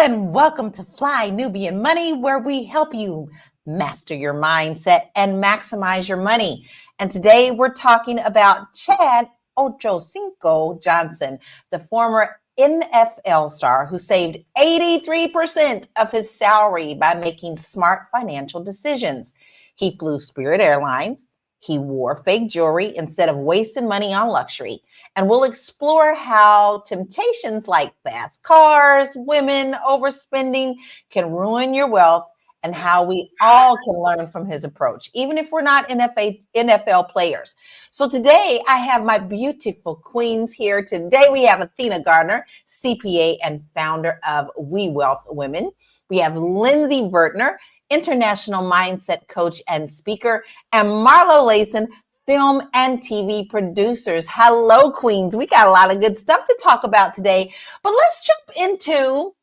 and welcome to Fly Nubian Money, where we help you master your mindset and maximize your money. And today we're talking about Chad Ochocinco Johnson, the former NFL star who saved 83% of his salary by making smart financial decisions. He flew Spirit Airlines. He wore fake jewelry instead of wasting money on luxury. And we'll explore how temptations like fast cars, women, overspending can ruin your wealth, and how we all can learn from his approach, even if we're not NFL players. So today I have my beautiful queens here. Today we have Athena Gardner, CPA and founder of We Wealth Women. We have Lindsay Vertner, international mindset coach and speaker, and Marlo Layson, film and TV producers. Hello, queens. We got a lot of good stuff to talk about today, but let's jump into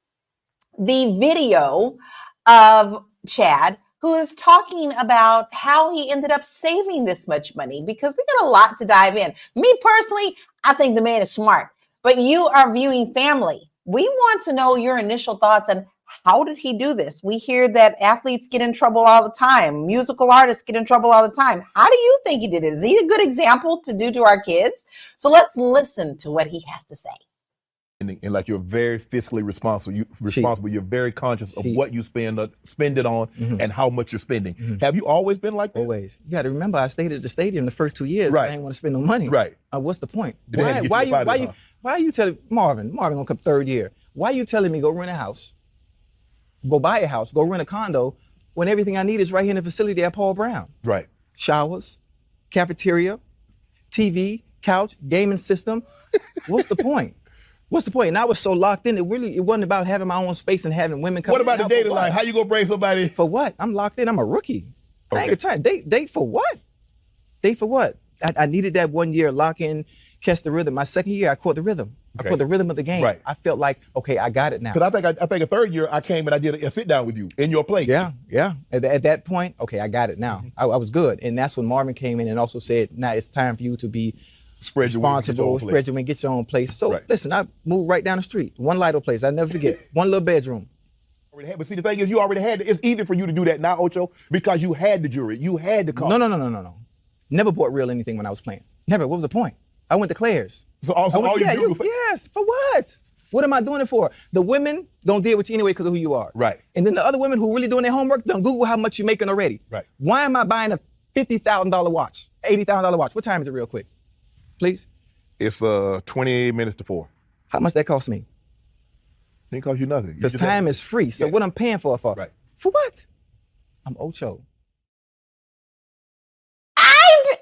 the video of Chad, who is talking about how he ended up saving this much money, because we got a lot to dive in. Me personally, I think the man is smart, but you are viewing family. We want to know your initial thoughts on how did he do this? We hear that athletes get in trouble all the time. Musical artists get in trouble all the time. How do you think he did it? Is he a good example to do to our kids? So let's listen to what he has to say. And like you're very fiscally responsible. You're very conscious of what you spend it on and how much you're spending. Have you always been like that? Always. You got to remember, I stayed at the stadium the first 2 years. Right. I didn't want to spend no money. Right. What's the point? Why are you telling Marvin gonna come third year? Why are you telling me go rent a house, go buy a house, go rent a condo, when everything I need is right here in the facility at Paul Brown? Right. Showers, cafeteria, TV, couch, gaming system. What's the point? What's the point? And I was so locked in, it wasn't about having my own space and having women come. What about the dating life? How you gonna bring somebody? For what? I'm locked in. I'm a rookie. Okay. I ain't got time. Date for what? Date for what? I needed that 1 year lock in, catch the rhythm. My second year, I caught the rhythm. Okay. I caught the rhythm of the game. Right. I felt like, okay, I got it now. Because I think a third year I came and I did a sit down with you in your place. Yeah. At that point, okay, I got it now. I was good. And that's when Marvin came in and also said, now it's time for you to be responsible, spread your wing, get your own place. So listen, I moved right down the street. One Lido place, I never forget. One little bedroom. But see, the thing is, you already had it. It's easy for you to do that now, Ocho, because you had the jewelry, you had the car. No. Never bought real anything when I was playing. Never. What was the point? I went to Claire's. So all you do? Yes. For what? What am I doing it for? The women don't deal with you anyway because of who you are. Right. And then the other women who really doing their homework, don't Google how much you're making already. Right. Why am I buying a $50,000 watch, $80,000 watch? What time is it, real quick? Please. It's 20 minutes to 4. How much that cost me? It didn't cost you nothing. Because time is free. So what I'm paying for? Right. For what? I'm Ocho.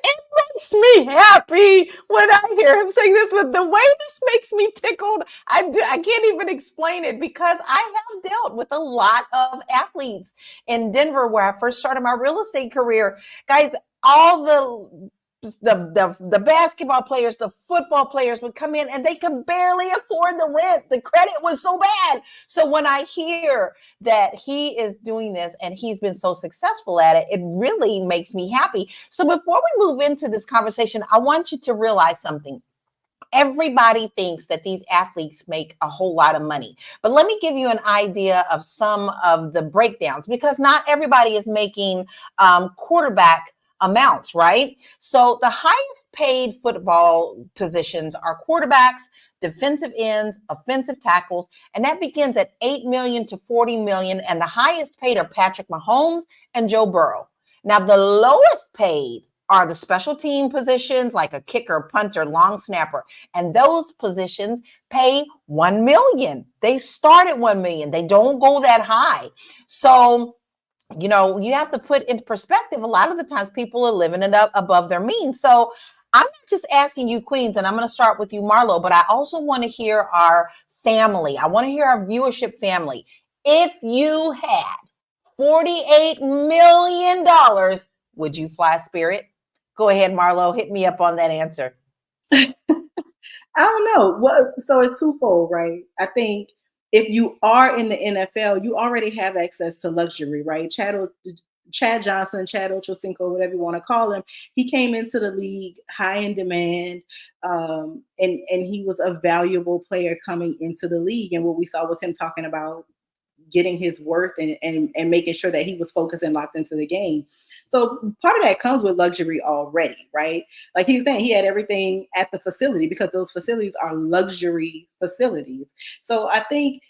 It makes me happy when I hear him saying this. The way this makes me tickled, I can't even explain it, because I have dealt with a lot of athletes in Denver where I first started my real estate career. Guys, all the basketball players, the football players would come in and they could barely afford the rent. The credit was so bad. So when I hear that he is doing this and he's been so successful at it, it really makes me happy. So before we move into this conversation, I want you to realize something. Everybody thinks that these athletes make a whole lot of money, but let me give you an idea of some of the breakdowns, because not everybody is making quarterback amounts, right? So the highest paid football positions are quarterbacks, defensive ends, offensive tackles, and that begins at 8 million to 40 million. And the highest paid are Patrick Mahomes and Joe Burrow. Now, the lowest paid are the special team positions like a kicker, punter, long snapper. And those positions pay 1 million. They start at 1 million. They don't go that high. So you know, you have to put into perspective, a lot of the times people are living it up above their means. So I'm not just asking you, queens, and I'm going to start with you, Marlo, but I also want to hear our family. I want to hear our viewership family. If you had $48 million, would you fly Spirit? Go ahead, Marlo, hit me up on that answer. I don't know. Well, so it's twofold, right? I think if you are in the NFL, you already have access to luxury, right? Chad Johnson, Chad Ochocinco, whatever you want to call him, he came into the league high in demand, and he was a valuable player coming into the league. And what we saw was him talking about getting his worth and making sure that he was focused and locked into the game. So part of that comes with luxury already, right? Like he's saying, he had everything at the facility because those facilities are luxury facilities. So I think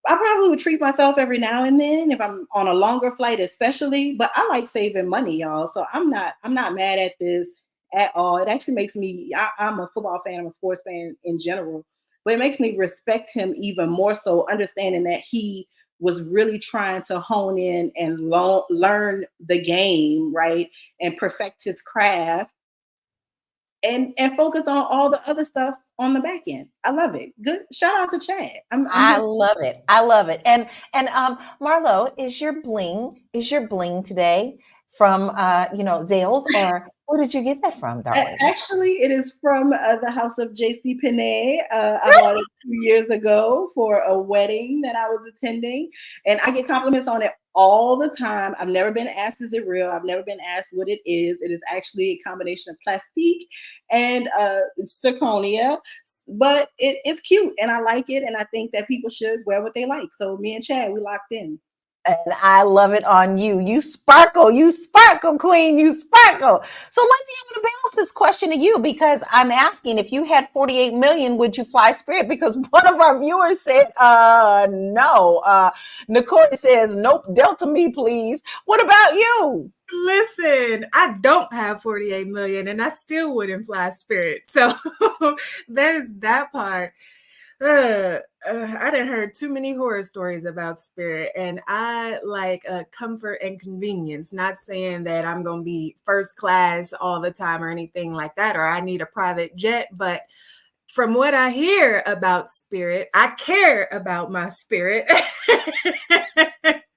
I probably would treat myself every now and then if I'm on a longer flight, especially. But I like saving money, y'all. So I'm not mad at this at all. It actually makes me. I'm a football fan. I'm a sports fan in general, but it makes me respect him even more so, understanding that he was really trying to hone in and learn the game, right, and perfect his craft, and focus on all the other stuff on the back end. I love it. Good. Shout out to Chad. I love it. I love it. And Marlo, is your bling today from Zales, or where did you get that from, darling? Actually, it is from the house of JC Penney. I bought it 2 years ago for a wedding that I was attending, and I get compliments on it all the time. I've never been asked, is it real? I've never been asked what it is. It is actually a combination of plastique and zirconia, but it's cute, and I like it, and I think that people should wear what they like. So me and Chad, we locked in. And I love it on you. You sparkle, queen, you sparkle. So Lindsay, I'm going to bounce this question to you because I'm asking, if you had 48 million, would you fly Spirit? Because one of our viewers said, no. Nicole says, nope, Delta me, please. What about you? Listen, I don't have 48 million and I still wouldn't fly Spirit. So there's that part. I done heard too many horror stories about Spirit, and I like comfort and convenience. Not saying that I'm going to be first class all the time or anything like that, or I need a private jet, but from what I hear about Spirit, I care about my Spirit.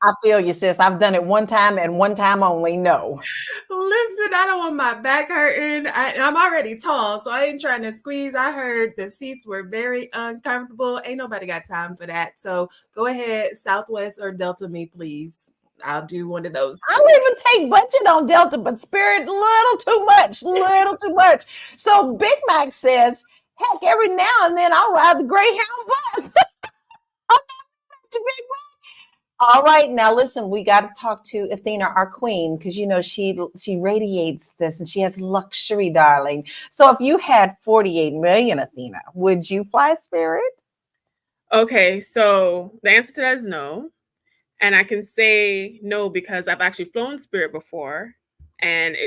I feel you, sis. I've done it one time and one time only. No. Listen, I don't want my back hurting. I'm already tall, so I ain't trying to squeeze. I heard the seats were very uncomfortable. Ain't nobody got time for that. So go ahead, Southwest or Delta me, please. I'll do one of those. I'll even take budget on Delta, but Spirit, little too much. So Big Mac says, heck, every now and then I'll ride the Greyhound bus. I'm not to Big Mac. All right, now listen, we got to talk to Athena, our queen, because she radiates this and she has luxury, darling. So if you had 48 million, Athena, would you fly Spirit? Okay, so the answer to that is no. And I can say no because I've actually flown Spirit before, and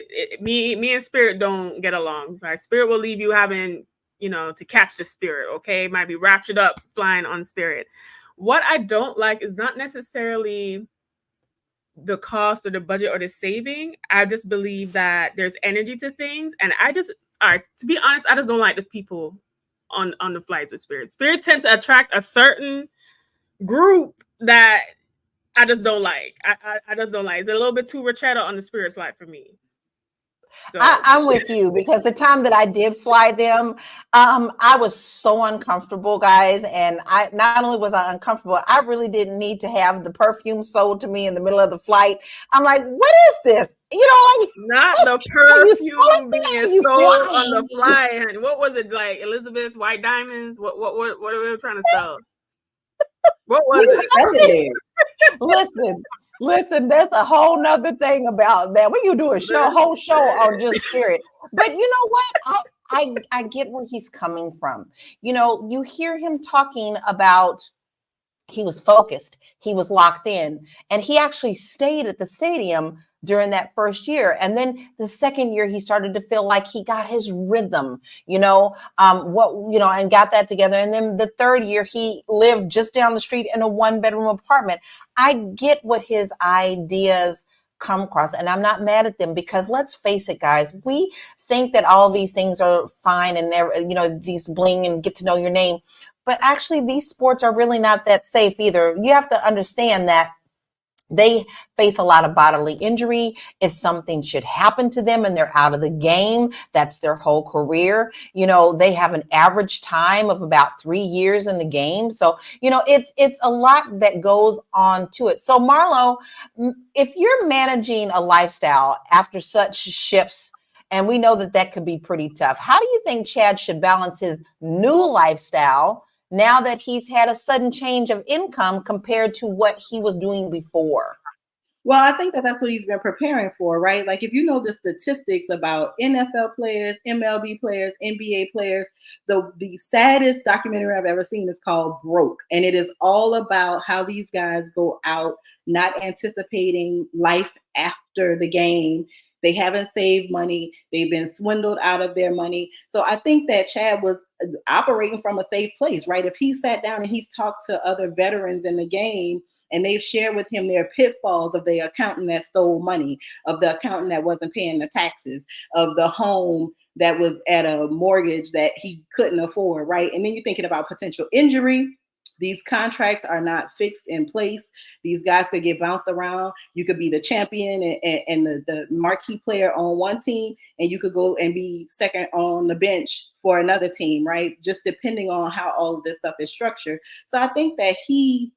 me and Spirit don't get along. Right? Spirit will leave you having, to catch the Spirit. Okay, might be raptured up flying on Spirit. What I don't like is not necessarily the cost or the budget or the saving. I just believe that there's energy to things, and to be honest, I just don't like the people on the flights with Spirit. Spirit tends to attract a certain group that I just don't like. I just don't like. It's a little bit too rachetta on the Spirit flight for me. So I'm with you, because the time that I did fly them, I was so uncomfortable, guys. And I not only was I uncomfortable, I really didn't need to have the perfume sold to me in the middle of the flight. I'm like, what is this? Not the perfume being sold on the flight. What was it, like Elizabeth White Diamonds? What are we trying to sell? What was it? Listen, there's a whole nother thing about that. We can do a whole show on just Spirit. But you know what? I get where he's coming from. You hear him talking about he was focused, he was locked in, and he actually stayed at the stadium during that first year. And then the second year, he started to feel like he got his rhythm, and got that together. And then the third year, he lived just down the street in a 1-bedroom apartment. I get what his ideas come across, and I'm not mad at them, because let's face it, guys, we think that all these things are fine and these bling and get to know your name. But actually, these sports are really not that safe either. You have to understand that they face a lot of bodily injury. If something should happen to them and they're out of the game, that's their whole career. They have an average time of about 3 years in the game. So, it's a lot that goes on to it. So Marlo, if you're managing a lifestyle after such shifts, and we know that could be pretty tough, how do you think Chad should balance his new lifestyle now that he's had a sudden change of income compared to what he was doing before? Well, I think that that's what he's been preparing for, right? Like, if you know the statistics about NFL players, MLB players, NBA players, the saddest documentary I've ever seen is called Broke. And it is all about how these guys go out not anticipating life after the game. They haven't saved money. They've been swindled out of their money. So I think that Chad was operating from a safe place, right? If he sat down and he's talked to other veterans in the game and they've shared with him their pitfalls of the accountant that stole money, of the accountant that wasn't paying the taxes, of the home that was at a mortgage that he couldn't afford, right? And then you're thinking about potential injury. These contracts are not fixed in place. These guys could get bounced around. You could be the champion and the marquee player on one team, and you could go and be second on the bench for another team, right? Just depending on how all of this stuff is structured. So I think that he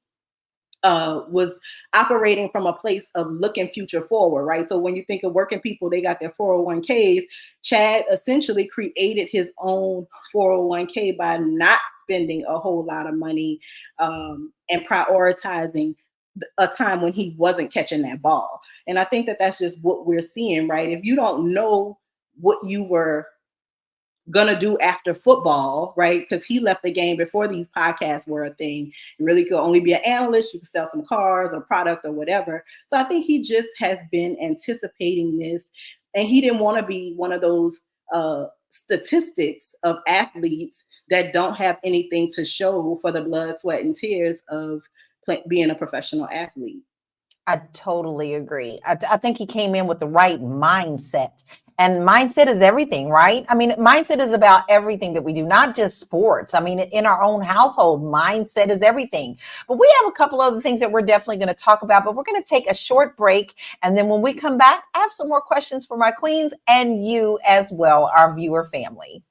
was operating from a place of looking future forward, right? So when you think of working people, they got their 401ks. Chad essentially created his own 401k by not spending a whole lot of money and prioritizing a time when he wasn't catching that ball. And I think that that's just what we're seeing, right? If you don't know what you were gonna do after football, right? Because he left the game before these podcasts were a thing. You really could only be an analyst. You could sell some cars or product or whatever. So I think he just has been anticipating this, and he didn't want to be one of those statistics of athletes that don't have anything to show for the blood, sweat, and tears of being a professional athlete. I totally agree. I think he came in with the right mindset. And mindset is everything, right? I mean, mindset is about everything that we do, not just sports. I mean, in our own household, mindset is everything. But we have a couple other things that we're definitely going to talk about, but we're going to take a short break. And then when we come back, I have some more questions for my queens and you as well, our viewer family.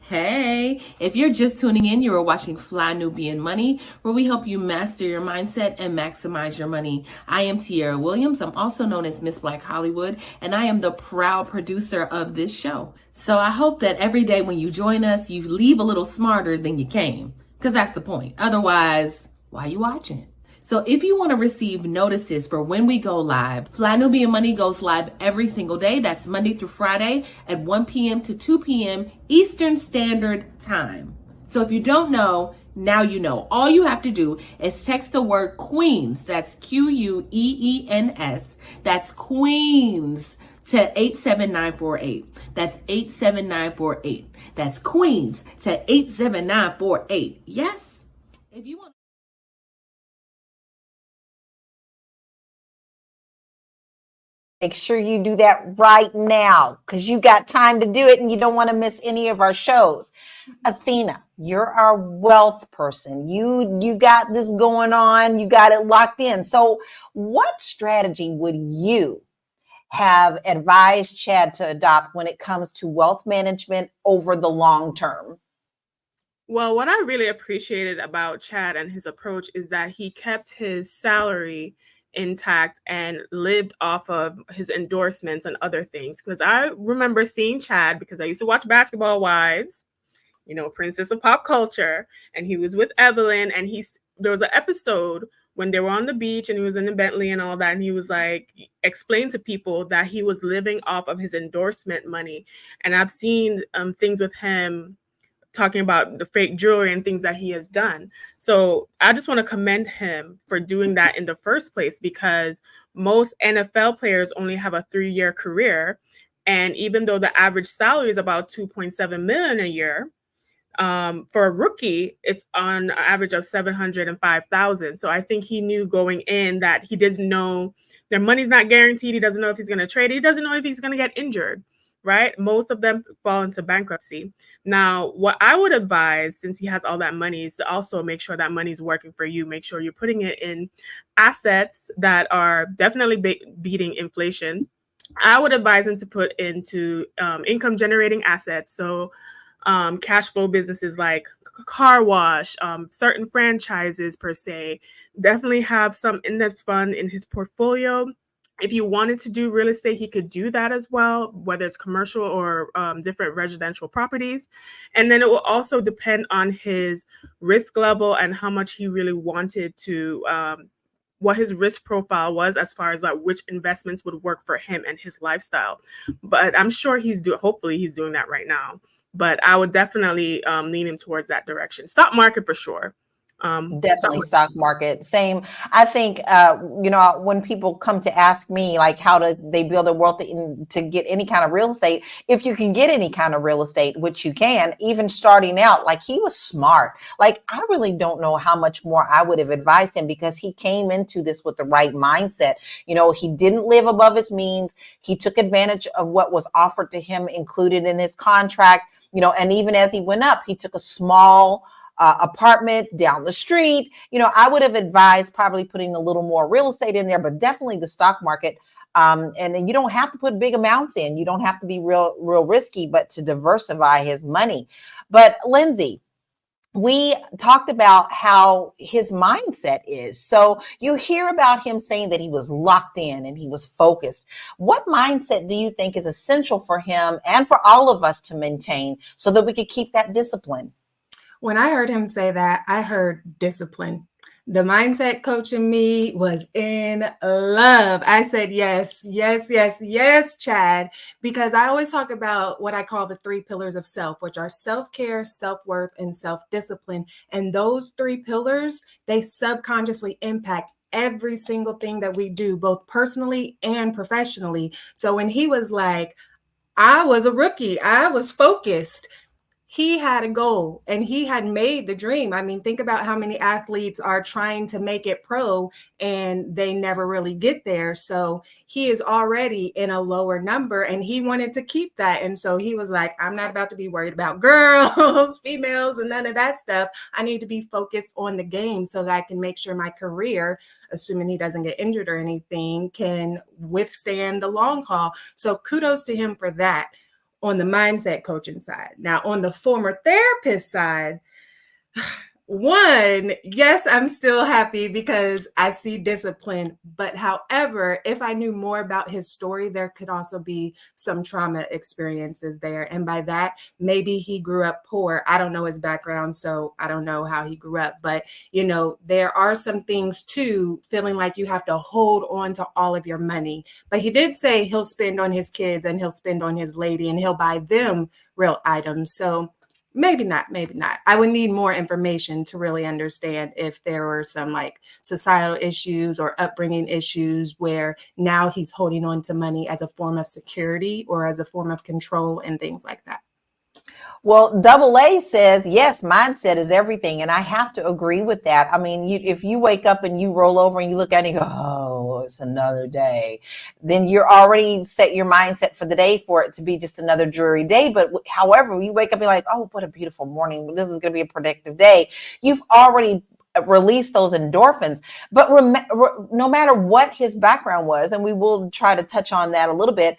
Hey, if you're just tuning in, you are watching Fly Nubian Money, where we help you master your mindset and maximize your money. I am Tiara Williams. I'm also known as Miss Black Hollywood, and I am the proud producer of this show. So I hope that every day when you join us, you leave a little smarter than you came, because that's the point. Otherwise, why are you watching? So if you want to receive notices for when we go live, Fly Nubian Money goes live every single day. That's Monday through Friday at 1 p.m. to 2 p.m. Eastern Standard Time. So if you don't know, now you know. All you have to do is text the word Queens. That's Queens. That's Queens to 87948. That's 87948. That's Queens to 87948. Yes? If you want. Make sure you do that right now because you got time to do it and you don't want to miss any of our shows. Athena, you're our wealth person. You got this going on. You got it locked in. So what strategy would you have advised Chad to adopt when it comes to wealth management over the long term? Well, what I really appreciated about Chad and his approach is that he kept his salary intact and lived off of his endorsements and other things. Because I remember seeing Chad, because I used to watch Basketball Wives, you know, Princess of Pop Culture, and he was with Evelyn, and there was an episode when they were on the beach and he was in the Bentley and all that, and he was like, explained to people that he was living off of his endorsement money. And I've seen things with him talking about the fake jewelry and things that he has done. So I just want to commend him for doing that in the first place, because most NFL players only have a 3-year career. And even though the average salary is about $2.7 million a year, for a rookie, it's on an average of $705,000. So I think he knew going in that he didn't know their money's not guaranteed. He doesn't know if he's going to trade. He doesn't know if he's going to get injured. Right? Most of them fall into bankruptcy. Now, what I would advise, since he has all that money, is to also make sure that money is working for you. Make sure you're putting it in assets that are definitely beating inflation. I would advise him to put into income generating assets. So cash flow businesses like car wash, certain franchises per se, definitely have some index fund in his portfolio. if you wanted to do real estate, he could do that as well, whether it's commercial or different residential properties. And then it will also depend on his risk level and how much he really wanted to, what his risk profile was as far as like which investments would work for him and his lifestyle. But I'm sure hopefully he's doing that right now. But I would definitely lean him towards that direction. Stock market for sure. Definitely stock market. Same. I think, when people come to ask me, like, how do they build their wealth to get any kind of real estate? If you can get any kind of real estate, which you can, even starting out, like, he was smart. Like, I really don't know how much more I would have advised him, because he came into this with the right mindset. He didn't live above his means. He took advantage of what was offered to him, included in his contract, and even as he went up, he took a small apartment down the street. I would have advised probably putting a little more real estate in there, but definitely the stock market. And then you don't have to put big amounts in. You don't have to be real risky, but to diversify his money. But Lindsay, we talked about how his mindset is. So you hear about him saying that he was locked in and he was focused. What mindset do you think is essential for him and for all of us to maintain so that we could keep that discipline? When I heard him say that, I heard discipline. The mindset coach in me was in love. I said, yes, yes, yes, yes, Chad, because I always talk about what I call the 3 pillars of self, which are self-care, self-worth, and self-discipline. And those 3 pillars, they subconsciously impact every single thing that we do, both personally and professionally. So when he was like, I was a rookie, I was focused, he had a goal and he had made the dream. I mean, think about how many athletes are trying to make it pro and they never really get there. So he is already in a lower number and he wanted to keep that. And so he was like, I'm not about to be worried about girls, females, and none of that stuff. I need to be focused on the game so that I can make sure my career, assuming he doesn't get injured or anything, can withstand the long haul. So kudos to him for that. On the mindset coaching side. Now, on the former therapist side, one, yes, I'm still happy because I see discipline. But however, if I knew more about his story, there could also be some trauma experiences there. And by that, maybe he grew up poor. I don't know his background, so I don't know how he grew up. But, there are some things too, feeling like you have to hold on to all of your money. But he did say he'll spend on his kids and he'll spend on his lady and he'll buy them real items. So maybe not. I would need more information to really understand if there were some like societal issues or upbringing issues where now he's holding on to money as a form of security or as a form of control and things like that. Well, AA says, yes, mindset is everything. And I have to agree with that. I mean, if you wake up and you roll over and you look at it and you go, oh, it's another day, then you're already set your mindset for the day for it to be just another dreary day. But however, you wake up and you're like, oh, what a beautiful morning. This is going to be a productive day. You've already released those endorphins. But no matter what his background was, and we will try to touch on that a little bit,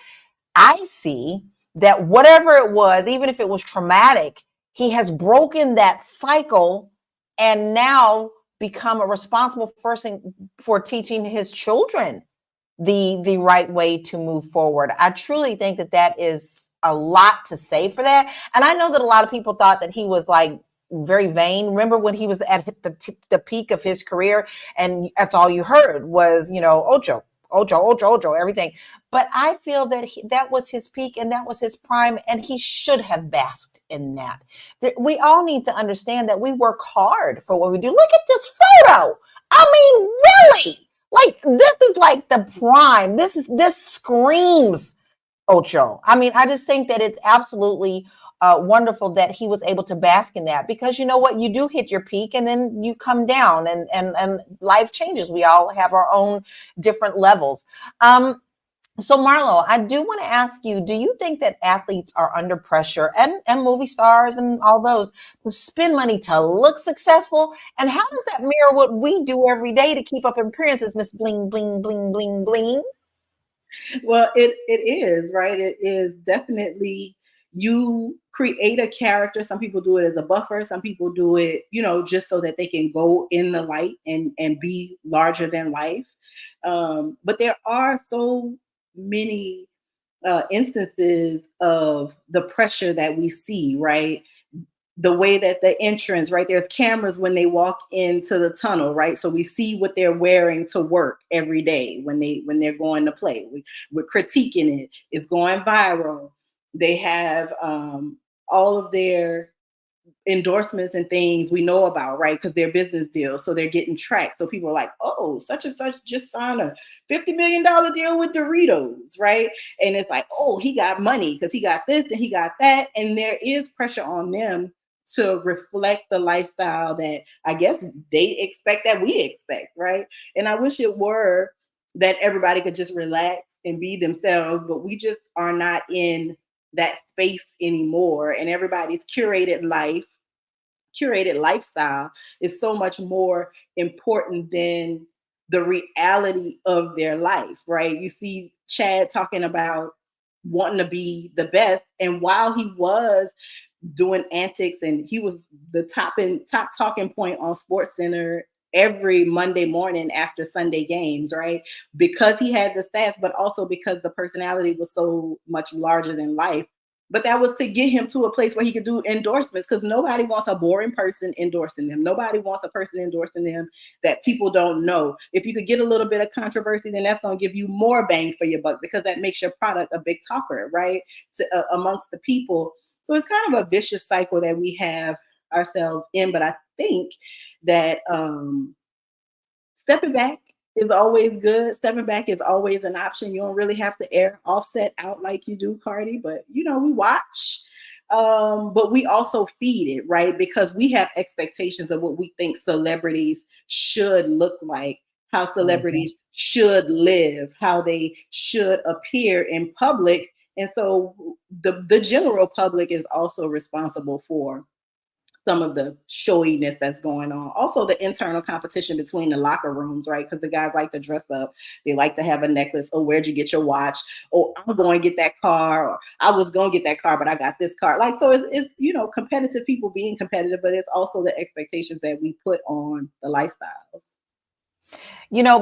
I see that whatever it was, even if it was traumatic, he has broken that cycle and now become a responsible person for teaching his children the right way to move forward. I truly think that is a lot to say for that. And I know that a lot of people thought that he was like very vain. Remember when he was at the peak of his career and that's all you heard was, Ocho, everything. But I feel that that was his peak and that was his prime, and he should have basked in that. We all need to understand that we work hard for what we do. Look at this photo. I mean, really? Like, this is like the prime. This screams Ocho. I mean, I just think that it's absolutely wonderful that he was able to bask in that, because you know what, you do hit your peak and then you come down and life changes. We all have our own different levels. So Marlo, I do want to ask you, do you think that athletes are under pressure and movie stars and all those to spend money to look successful? And how does that mirror what we do every day to keep up appearances, Miss Bling, Bling, Bling, Bling, Bling? Well, it is, right? It is definitely, you create a character. Some people do it as a buffer. Some people do it, just so that they can go in the light and be larger than life. But there are so many instances of the pressure that we see, right? The way that the entrance, right? There's cameras when they walk into the tunnel, right? So we see what they're wearing to work every day when they're going to play. We're critiquing it. It's going viral. They have all of their endorsements and things we know about, right? Because they're business deals, so they're getting tracked. So people are like, oh, such and such just signed a $50 million deal with Doritos, right? And it's like, oh, he got money because he got this and he got that. And there is pressure on them to reflect the lifestyle that I guess they expect that we expect, right? And I wish it were that everybody could just relax and be themselves, but we just are not in that space anymore. And everybody's curated lifestyle is so much more important than the reality of their life, right? You see Chad talking about wanting to be the best, and while he was doing antics and he was the top talking point on SportsCenter every Monday morning after Sunday games, right? Because he had the stats, but also because the personality was so much larger than life. But that was to get him to a place where he could do endorsements, because nobody wants a boring person endorsing them. Nobody wants a person endorsing them that people don't know. If you could get a little bit of controversy, then that's going to give you more bang for your buck, because that makes your product a big talker, right? Amongst the people. So it's kind of a vicious cycle that we have ourselves in. But I think that stepping back is always good. Stepping back is always an option. You don't really have to offset out like you do, Cardi, but we watch. But we also feed it, right? Because we have expectations of what we think celebrities should look like, how celebrities should live, how they should appear in public. And so the general public is also responsible for some of the showiness that's going on. Also, the internal competition between the locker rooms, right? Because the guys like to dress up. They like to have a necklace. Oh, where'd you get your watch? Oh, I'm going to get that car. Or I was going to get that car, but I got this car. Like, so it's competitive people being competitive, but it's also the expectations that we put on the lifestyles.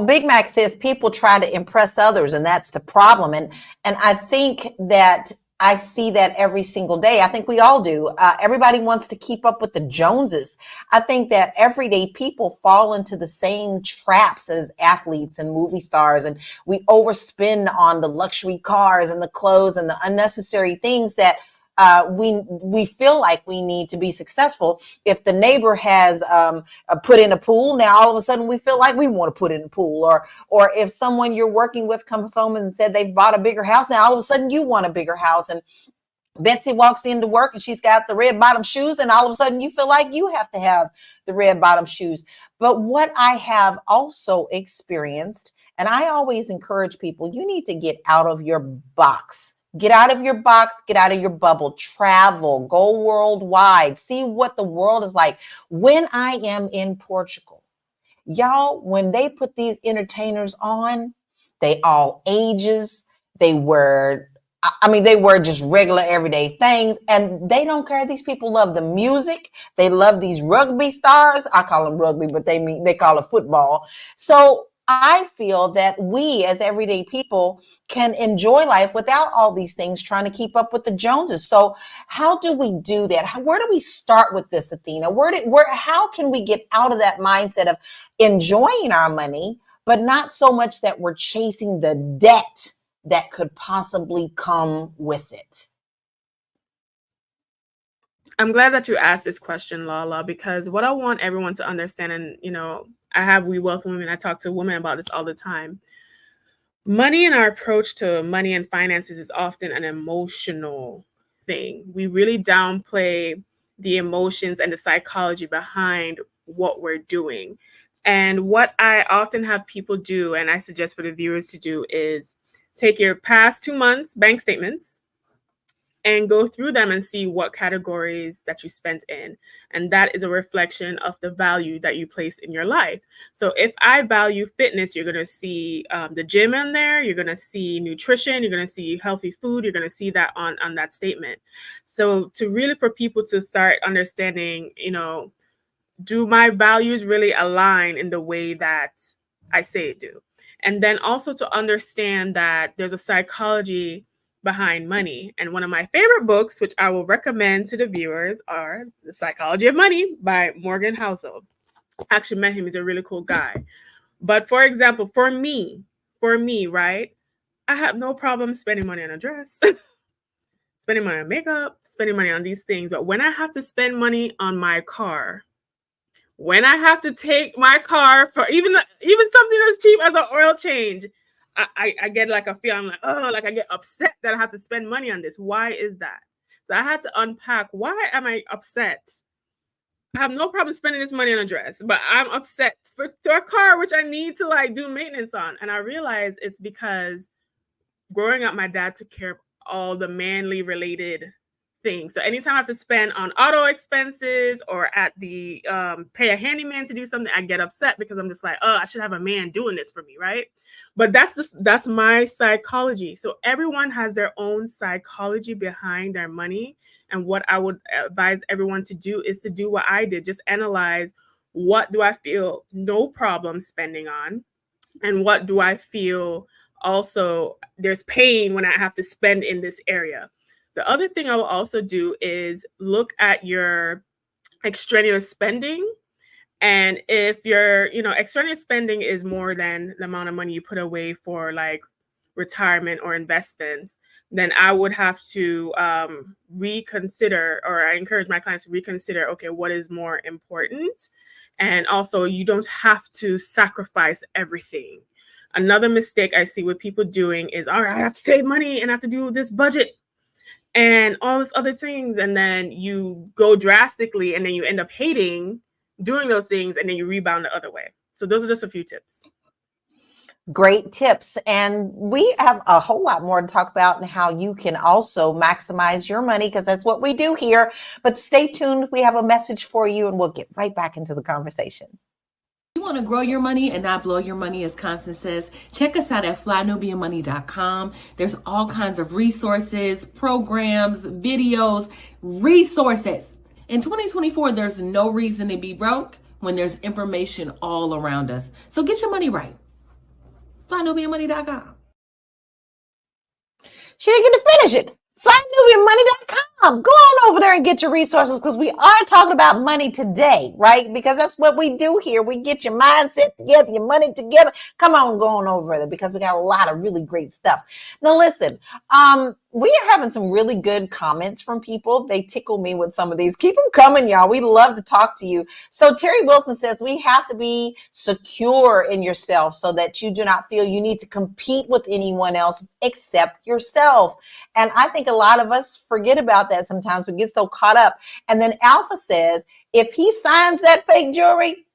Big Mac says people try to impress others, and that's the problem. And I think that I see that every single day. I think we all do. Everybody wants to keep up with the Joneses. I think that everyday people fall into the same traps as athletes and movie stars, and we overspend on the luxury cars and the clothes and the unnecessary things that we feel like we need to be successful. If the neighbor has put in a pool, now all of a sudden we feel like we want to put in a pool. Or if someone you're working with comes home and said they've bought a bigger house, now all of a sudden you want a bigger house. And Betsy walks into work and she's got the red bottom shoes, and all of a sudden you feel like you have to have the red bottom shoes. But what I have also experienced, and I always encourage people, you need to get out of your box. Get out of your box, get out of your bubble, travel, go worldwide, see what the world is like. When I am in Portugal, y'all, when they put these entertainers on, they all ages, they wear just regular everyday things, and they don't care. These people love the music. They love these rugby stars. I call them rugby, but they call it football. So I feel that we as everyday people can enjoy life without all these things trying to keep up with the Joneses. So how do we do that? Where do we start with this, Athena? How can we get out of that mindset of enjoying our money, but not so much that we're chasing the debt that could possibly come with it? I'm glad that you asked this question, Lala, because what I want everyone to understand, and We Wealth Women, I talk to women about this all the time. Money and our approach to money and finances is often an emotional thing. We really downplay the emotions and the psychology behind what we're doing. And what I often have people do, and I suggest for the viewers to do, is take your past 2 months bank statements and go through them and see what categories that you spent in. And that is a reflection of the value that you place in your life. So if I value fitness, you're going to see the gym in there. You're going to see nutrition. You're going to see healthy food. You're going to see that on that statement. So to really, for people to start understanding, do my values really align in the way that I say it do? And then also to understand that there's a psychology behind money. And one of my favorite books, which I will recommend to the viewers, are The Psychology of Money by Morgan Housel. I actually met him. He's a really cool guy. But for example, for me, right, I have no problem spending money on a dress, spending money on makeup, spending money on these things. But when I have to spend money on my car, when I have to take my car for even something as cheap as an oil change, I get like a feeling, I'm like, oh, like I get upset that I have to spend money on this. Why is that? So I had to unpack, why am I upset? I have no problem spending this money on a dress, but I'm upset to a car which I need to like do maintenance on. And I realized it's because growing up, my dad took care of all the manly related things. So anytime I have to spend on auto expenses or at the pay a handyman to do something, I get upset because I'm just like, oh, I should have a man doing this for me, right? But that's my psychology. So everyone has their own psychology behind their money. And what I would advise everyone to do is to do what I did. Just analyze, what do I feel no problem spending on? And what do I feel also there's pain when I have to spend in this area? The other thing I will also do is look at your extraneous spending. And if your, extraneous spending is more than the amount of money you put away for like retirement or investments, then I would have to reconsider, or I encourage my clients to reconsider, okay, what is more important? And also, you don't have to sacrifice everything. Another mistake I see with people doing is, all right, I have to save money and I have to do this budget and all this other things. And then you go drastically and then you end up hating doing those things and then you rebound the other way. So those are just a few tips. Great tips. And we have a whole lot more to talk about and how you can also maximize your money, because that's what we do here. But stay tuned. We have a message for you and we'll get right back into the conversation. You want to grow your money and not blow your money, as Constance says, check us out at flynubianmoney.com. There's all kinds of resources, programs, videos, resources. In 2024, there's no reason to be broke when there's information all around us. So get your money right. flynubianmoney.com. She didn't get to finish it. FlyNubianMoney.com. Go on over there and get your resources, because we are talking about money today, right? Because that's what we do here. We get your mindset together, your money together. Come on, go on over there, because we got a lot of really great stuff. Now, listen, we are having some really good comments from people. They tickle me with some of these. Keep them coming, y'all. We love to talk to you. So Terry Wilson says, we have to be secure in yourself so that you do not feel you need to compete with anyone else except yourself. And I think a lot of us forget about that sometimes. We get so caught up. And then Alpha says, if he signs that fake jewelry,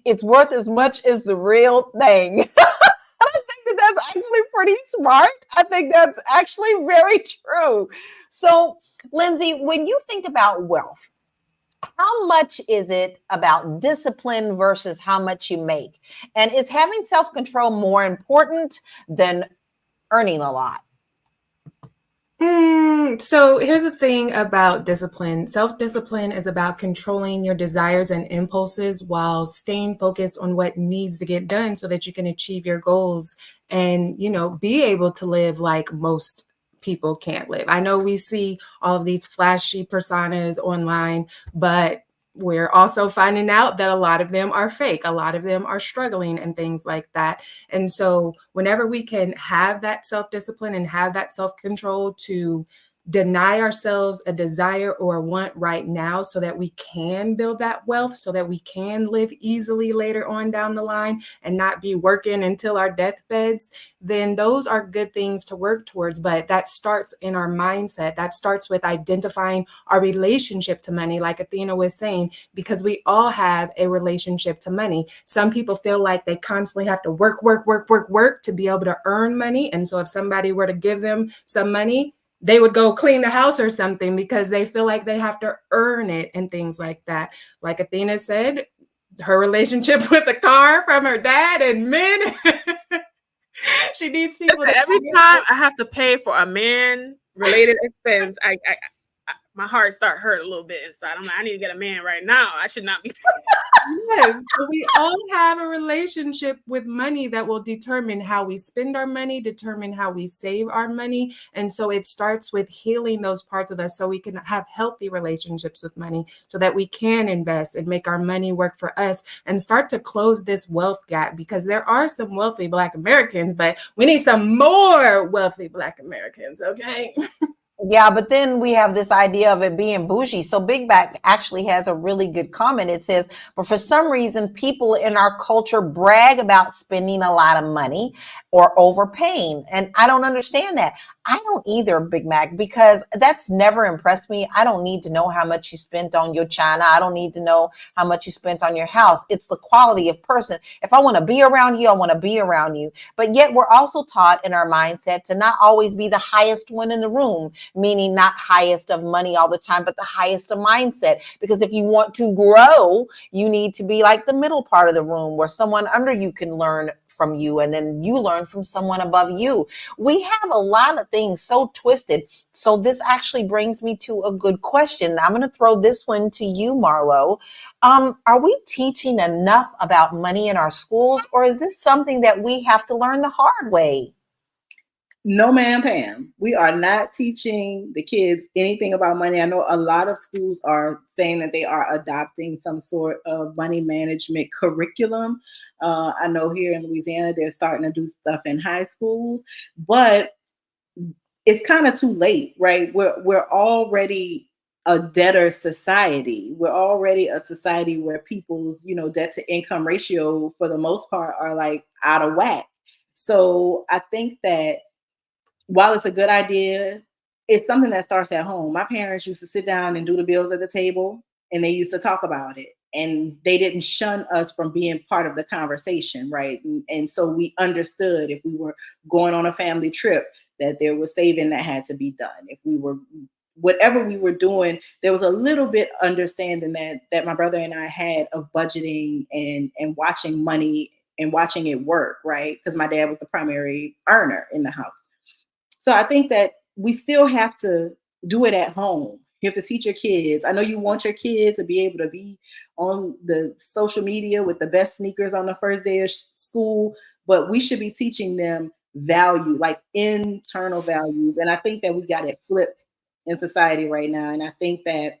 it's worth as much as the real thing. I think that's actually pretty smart. I think that's actually very true. So, Lindsay, when you think about wealth, how much is it about discipline versus how much you make? And is having self-control more important than earning a lot? So here's the thing about discipline. Self-discipline is about controlling your desires and impulses while staying focused on what needs to get done so that you can achieve your goals and, be able to live like most people can't live. I know we see all of these flashy personas online, but we're also finding out that a lot of them are fake. A lot of them are struggling and things like that. And so whenever we can have that self-discipline and have that self-control to deny ourselves a desire or a want right now so that we can build that wealth, so that we can live easily later on down the line and not be working until our deathbeds, then those are good things to work towards. But that starts in our mindset. That starts with identifying our relationship to money, like Athena was saying, because we all have a relationship to money. Some people feel like they constantly have to work to be able to earn money. And so if somebody were to give them some money, they would go clean the house or something because they feel like they have to earn it and things like that. Like Athena said, her relationship with the car from her dad and men. She needs people. Every time I have to pay for a man-related expense, I my heart start hurt a little bit inside. I'm like, I need to get a man right now. I should not be paying. Yes, so we all have a relationship with money that will determine how we spend our money, determine how we save our money. And so it starts with healing those parts of us so we can have healthy relationships with money so that we can invest and make our money work for us and start to close this wealth gap, because there are some wealthy Black Americans, but we need some more wealthy Black Americans, okay? Yeah, but then we have this idea of it being bougie. So Big Back actually has a really good comment. It says, but for some reason, people in our culture brag about spending a lot of money or overpaying. And I don't understand that. I don't either, Big Mac, because that's never impressed me. I don't need to know how much you spent on your china. I don't need to know how much you spent on your house. It's the quality of person. If I want to be around you, I want to be around you. But yet we're also taught in our mindset to not always be the highest one in the room, meaning not highest of money all the time, but the highest of mindset. Because if you want to grow, you need to be like the middle part of the room where someone under you can learn from you, and then you learn from someone above you. We have a lot of things so twisted. So this actually brings me to a good question. I'm going to throw this one to you, Marlo. Are we teaching enough about money in our schools, or is this something that we have to learn the hard way? No, ma'am, Pam. We are not teaching the kids anything about money. I know a lot of schools are saying that they are adopting some sort of money management curriculum. I know here in Louisiana, they're starting to do stuff in high schools, but it's kind of too late, right? We're already a debtor society. We're already a society where people's, debt to income ratio for the most part are like out of whack. So I think that while it's a good idea, it's something that starts at home. My parents used to sit down and do the bills at the table, and they used to talk about it. And they didn't shun us from being part of the conversation, right? And so we understood if we were going on a family trip that there was saving that had to be done. If we were, whatever we were doing, there was a little bit understanding that my brother and I had of budgeting and watching money and watching it work, right? Because my dad was the primary earner in the house. So I think that we still have to do it at home. You have to teach your kids. I know you want your kid to be able to be on the social media with the best sneakers on the first day of school, but we should be teaching them value, like internal values. And I think that we got it flipped in society right now. And I think that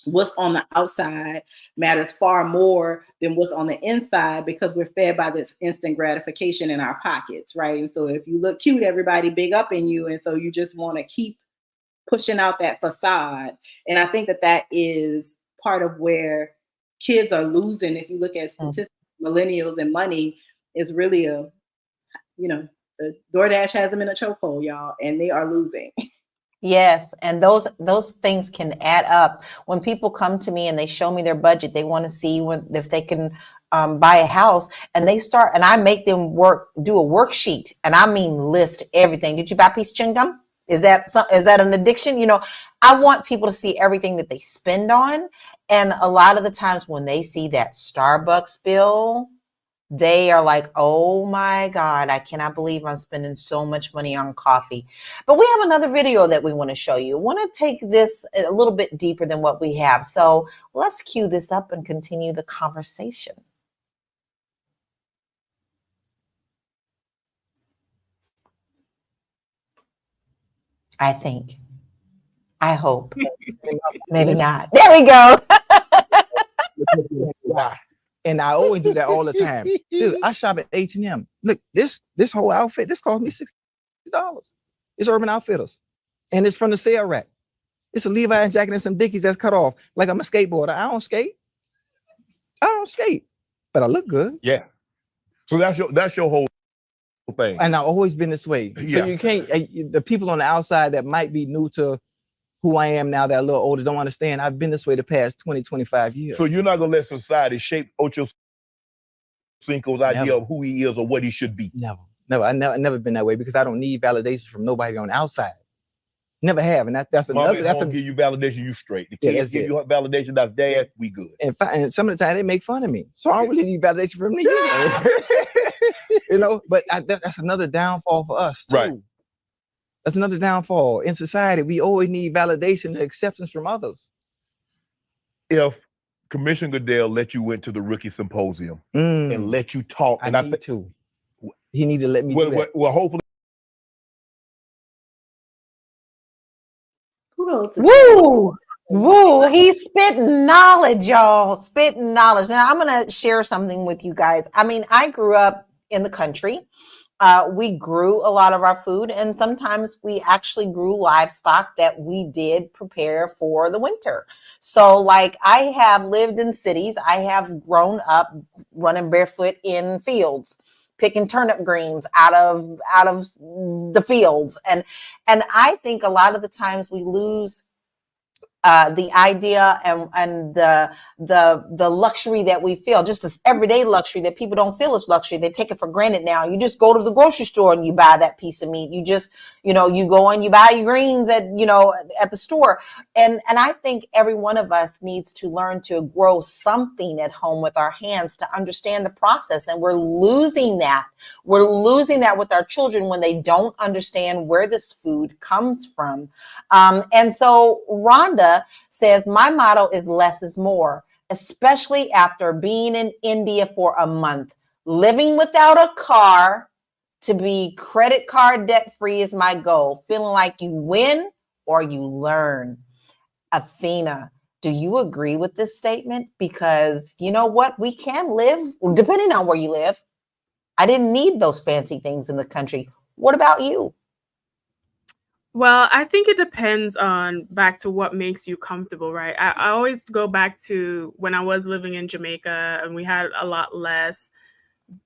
what's on the outside matters far more than what's on the inside, because we're fed by this instant gratification in our pockets, right? And so if you look cute, everybody big up in you. And so you just want to keep pushing out that facade. And I think that is part of where kids are losing. If you look at statistics, millennials and money is really the DoorDash has them in a chokehold, y'all, and they are losing. Yes, and those things can add up. When people come to me and they show me their budget, they want to see if they can buy a house, and they start, and I make them do a worksheet, and I mean list everything. Did you buy a piece of chewing gum? Is that an addiction? I want people to see everything that they spend on, and a lot of the times when they see that Starbucks bill, they are like, oh my God, I cannot believe I'm spending so much money on coffee. But we have another video that we want to show you. I want to take this a little bit deeper than what we have. So let's cue this up and continue the conversation. I think. I hope. Maybe not. There we go. And I always do that all the time. Dude, I shop at H&M. Look, this whole outfit, this cost me $60. It's Urban Outfitters. And it's from the sale rack. It's a Levi's jacket and some Dickies that's cut off. Like I'm a skateboarder. I don't skate. But I look good. Yeah. So that's your whole thing. And I've always been this way. So you can't, the people on the outside that might be new to who I am now, that are a little older, don't understand. I've been this way the past 20, 25 years. So you're not going to let society shape Ochocinco's idea of who he is or what he should be? Never. I've never been that way, because I don't need validation from nobody on the outside. Never have, and that's Mama another. That's give you validation. You straight. The Yeah, kids give you validation. That's dad. We good. And some of the time they make fun of me, so I don't really need validation from them either. You know, but that's another downfall for us too. Right. That's another downfall in society. We always need validation and acceptance from others. If Commissioner Goodell let you went to the rookie symposium and let you talk, and I need to. He need to let me do that. Well, hopefully. Woo! Woo! He's spitting knowledge, y'all. Spitting knowledge. Now, I'm going to share something with you guys. I mean, I grew up in the country. We grew a lot of our food, and sometimes we actually grew livestock that we did prepare for the winter. So, like, I have lived in cities. I have grown up running barefoot in fields, picking turnip greens out of the fields. And I think a lot of the times we lose the idea and the luxury that we feel, just this everyday luxury that people don't feel is luxury. They take it for granted now. You just go to the grocery store and you buy that piece of meat. You just, you go and you buy your greens at the store. And I think every one of us needs to learn to grow something at home with our hands to understand the process. And we're losing that. We're losing that with our children when they don't understand where this food comes from. And so Rhonda says, my motto is less is more, especially after being in India for a month. Living without a car, to be credit card debt free is my goal. Feeling like you win or you learn. Athena, do you agree with this statement? Because you know what? We can live, depending on where you live. I didn't need those fancy things in the country. What about you? Well, I think it depends on back to what makes you comfortable, right? I always go back to when I was living in Jamaica and we had a lot less.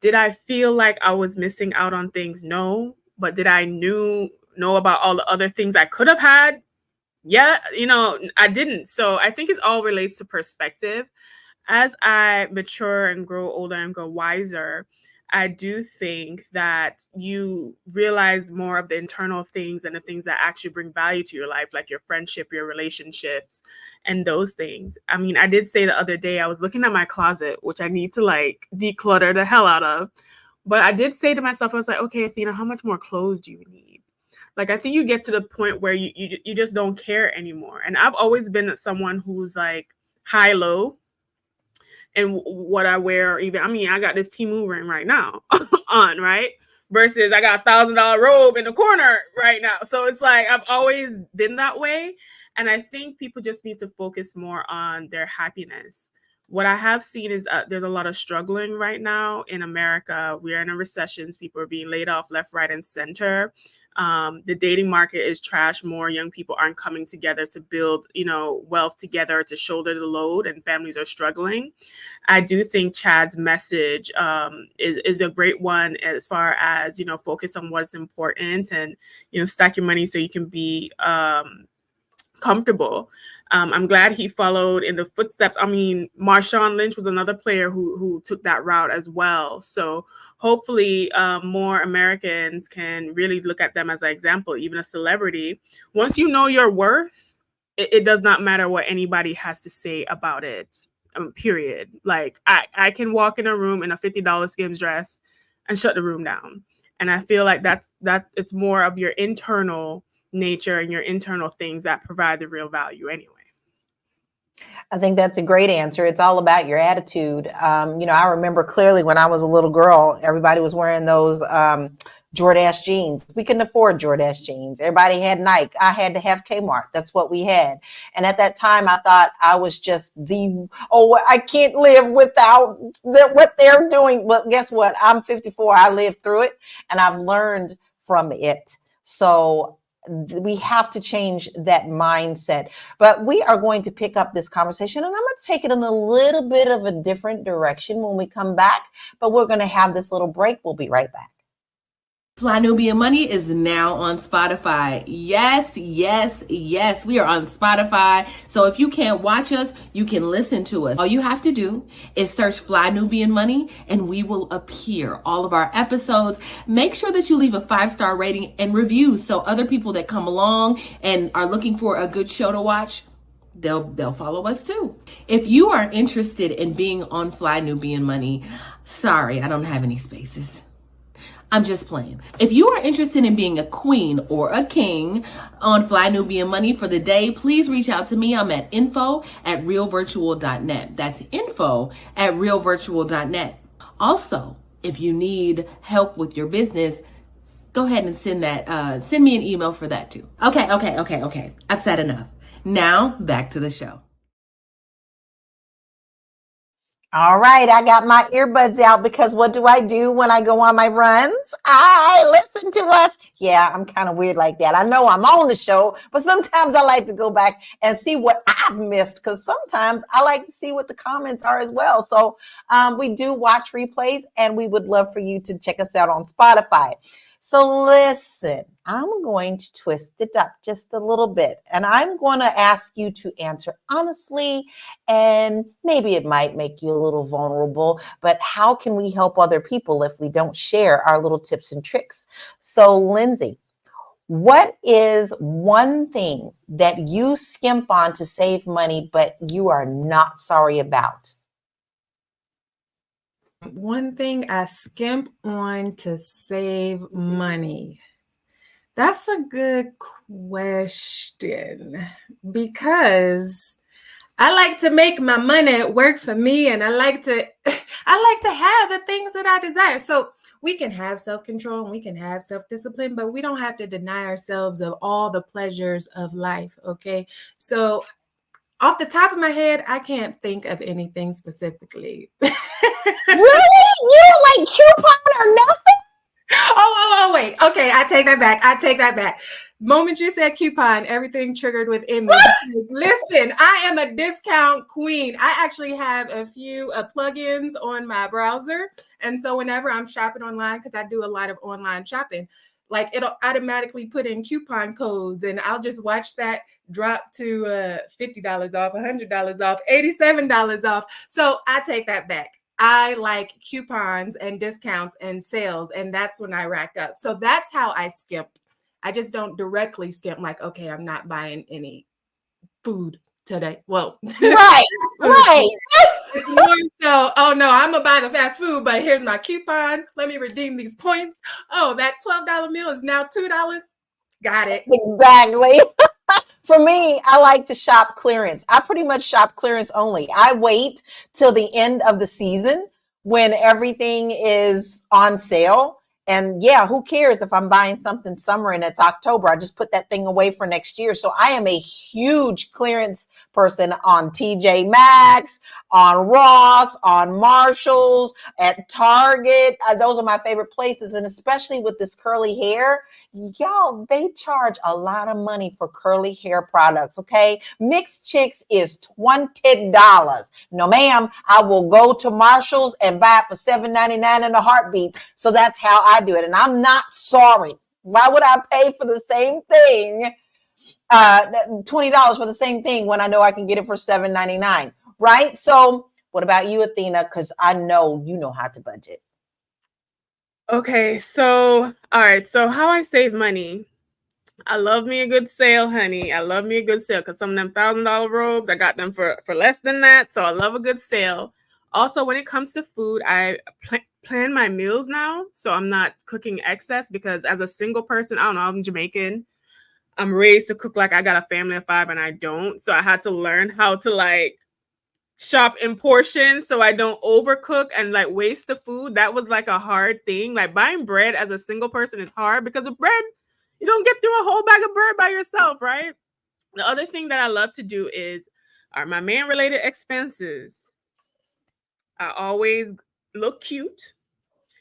Did I feel like I was missing out on things? No. But did I know about all the other things I could have had? Yeah, I didn't. So I think it all relates to perspective. As I mature and grow older and grow wiser, I do think that you realize more of the internal things and the things that actually bring value to your life, like your friendship, your relationships, and those things. I mean, I did say the other day, I was looking at my closet, which I need to like declutter the hell out of. But I did say to myself, I was like, okay, Athena, how much more clothes do you need? Like, I think you get to the point where you just don't care anymore. And I've always been someone who's like high-low. And what I wear, I got this Temu ring right now on, right? Versus I got $1,000 robe in the corner right now. So it's like, I've always been that way. And I think people just need to focus more on their happiness. What I have seen is there's a lot of struggling right now in America. We are in a recession. People are being laid off left, right, and center. The dating market is trash. More young people aren't coming together to build, wealth together to shoulder the load, and families are struggling. I do think Chad's message is a great one as far as, focus on what's important and, stack your money so you can be comfortable. I'm glad he followed in the footsteps. I mean, Marshawn Lynch was another player who took that route as well. So hopefully more Americans can really look at them as an example, even a celebrity. Once you know your worth, it does not matter what anybody has to say about it, period. Like I can walk in a room in a $50 Skims dress and shut the room down. And I feel like that's it's more of your internal nature and your internal things that provide the real value anyway. I think that's a great answer. It's all about your attitude. I remember clearly when I was a little girl, everybody was wearing those Jordache jeans. We couldn't afford Jordache jeans. Everybody had Nike. I had to have Kmart. That's what we had. And at that time, I thought I was just I can't live without what they're doing. But guess what? I'm 54. I lived through it and I've learned from it. So we have to change that mindset. But we are going to pick up this conversation and I'm going to take it in a little bit of a different direction when we come back. But we're going to have this little break. We'll be right back. Fly Nubian Money is now on Spotify. Yes, yes, yes. We are on Spotify. So if you can't watch us, you can listen to us. All you have to do is search Fly Nubian Money and we will appear. All of our episodes. Make sure that you leave a 5-star rating and reviews so other people that come along and are looking for a good show to watch, they'll follow us too. If you are interested in being on Fly Nubian Money, sorry, I don't have any spaces. I'm just playing. If you are interested in being a queen or a king on Fly Nubian Money for the day, please reach out to me. I'm at info@realvirtual.net. That's info@realvirtual.net. Also, if you need help with your business, go ahead and send me an email for that too. Okay. I've said enough. Now back to the show. All right, I got my earbuds out because what do I do when I go on my runs? I listen to us. Yeah, I'm kind of weird like that. I know I'm on the show, but sometimes I like to go back and see what I've missed because sometimes I like to see what the comments are as well. So we do watch replays and we would love for you to check us out on Spotify. So listen, I'm going to twist it up just a little bit, and I'm going to ask you to answer honestly, and maybe it might make you a little vulnerable, but how can we help other people if we don't share our little tips and tricks? So Lindsay, what is one thing that you skimp on to save money, but you are not sorry about? One thing I skimp on to save money. That's a good question because I like to make my money work for me, and I like to have the things that I desire. So we can have self-control and we can have self-discipline, but we don't have to deny ourselves of all the pleasures of life. Okay. So off the top of my head, I can't think of anything specifically. Really? You don't like coupon or nothing? Oh, wait. Okay, I take that back. Moment you said coupon, everything triggered within me. Listen, I am a discount queen. I actually have a few plugins on my browser. And so whenever I'm shopping online, because I do a lot of online shopping, like it'll automatically put in coupon codes and I'll just watch that drop to $50 off, $100 off, $87 off. So I take that back. I like coupons and discounts and sales, and that's when I rack up. So that's how I skimp. I just don't directly skimp like, okay, I'm not buying any food today. Well, right. It's more so, oh no, I'm gonna buy the fast food, but here's my coupon. Let me redeem these points. Oh, that $12 meal is now $2. Got it. Exactly. For me, I like to shop clearance. I pretty much shop clearance only. I wait till the end of the season when everything is on sale. And yeah, who cares if I'm buying something summer and it's October? I just put that thing away for next year. So I am a huge clearance person on TJ Maxx, on Ross, on Marshalls, at Target. Those are my favorite places. And especially with this curly hair, y'all, they charge a lot of money for curly hair products, okay? Mixed Chicks is $20. No, ma'am, I will go to Marshalls and buy it for $7.99 in a heartbeat. So that's how I do it. And I'm not sorry. Why would I pay for the same thing, $20 for the same thing when I know I can get it for $7.99, right? So what about you, Athena? Because I know you know how to budget. Okay, so all right, so how I save money. I love me a good sale, honey. I love me a good sale because some of them $1,000 robes, I got them for less than that. So I love a good sale. Also, when it comes to food, I plan my meals now. So I'm not cooking excess because as a single person, I don't know, I'm Jamaican. I'm raised to cook like I got a family of 5 and I don't. So I had to learn how to like shop in portions so I don't overcook and like waste the food. That was like a hard thing. Like buying bread as a single person is hard because of bread. You don't get through a whole bag of bread by yourself, right? The other thing that I love to do is my man-related expenses. I always look cute.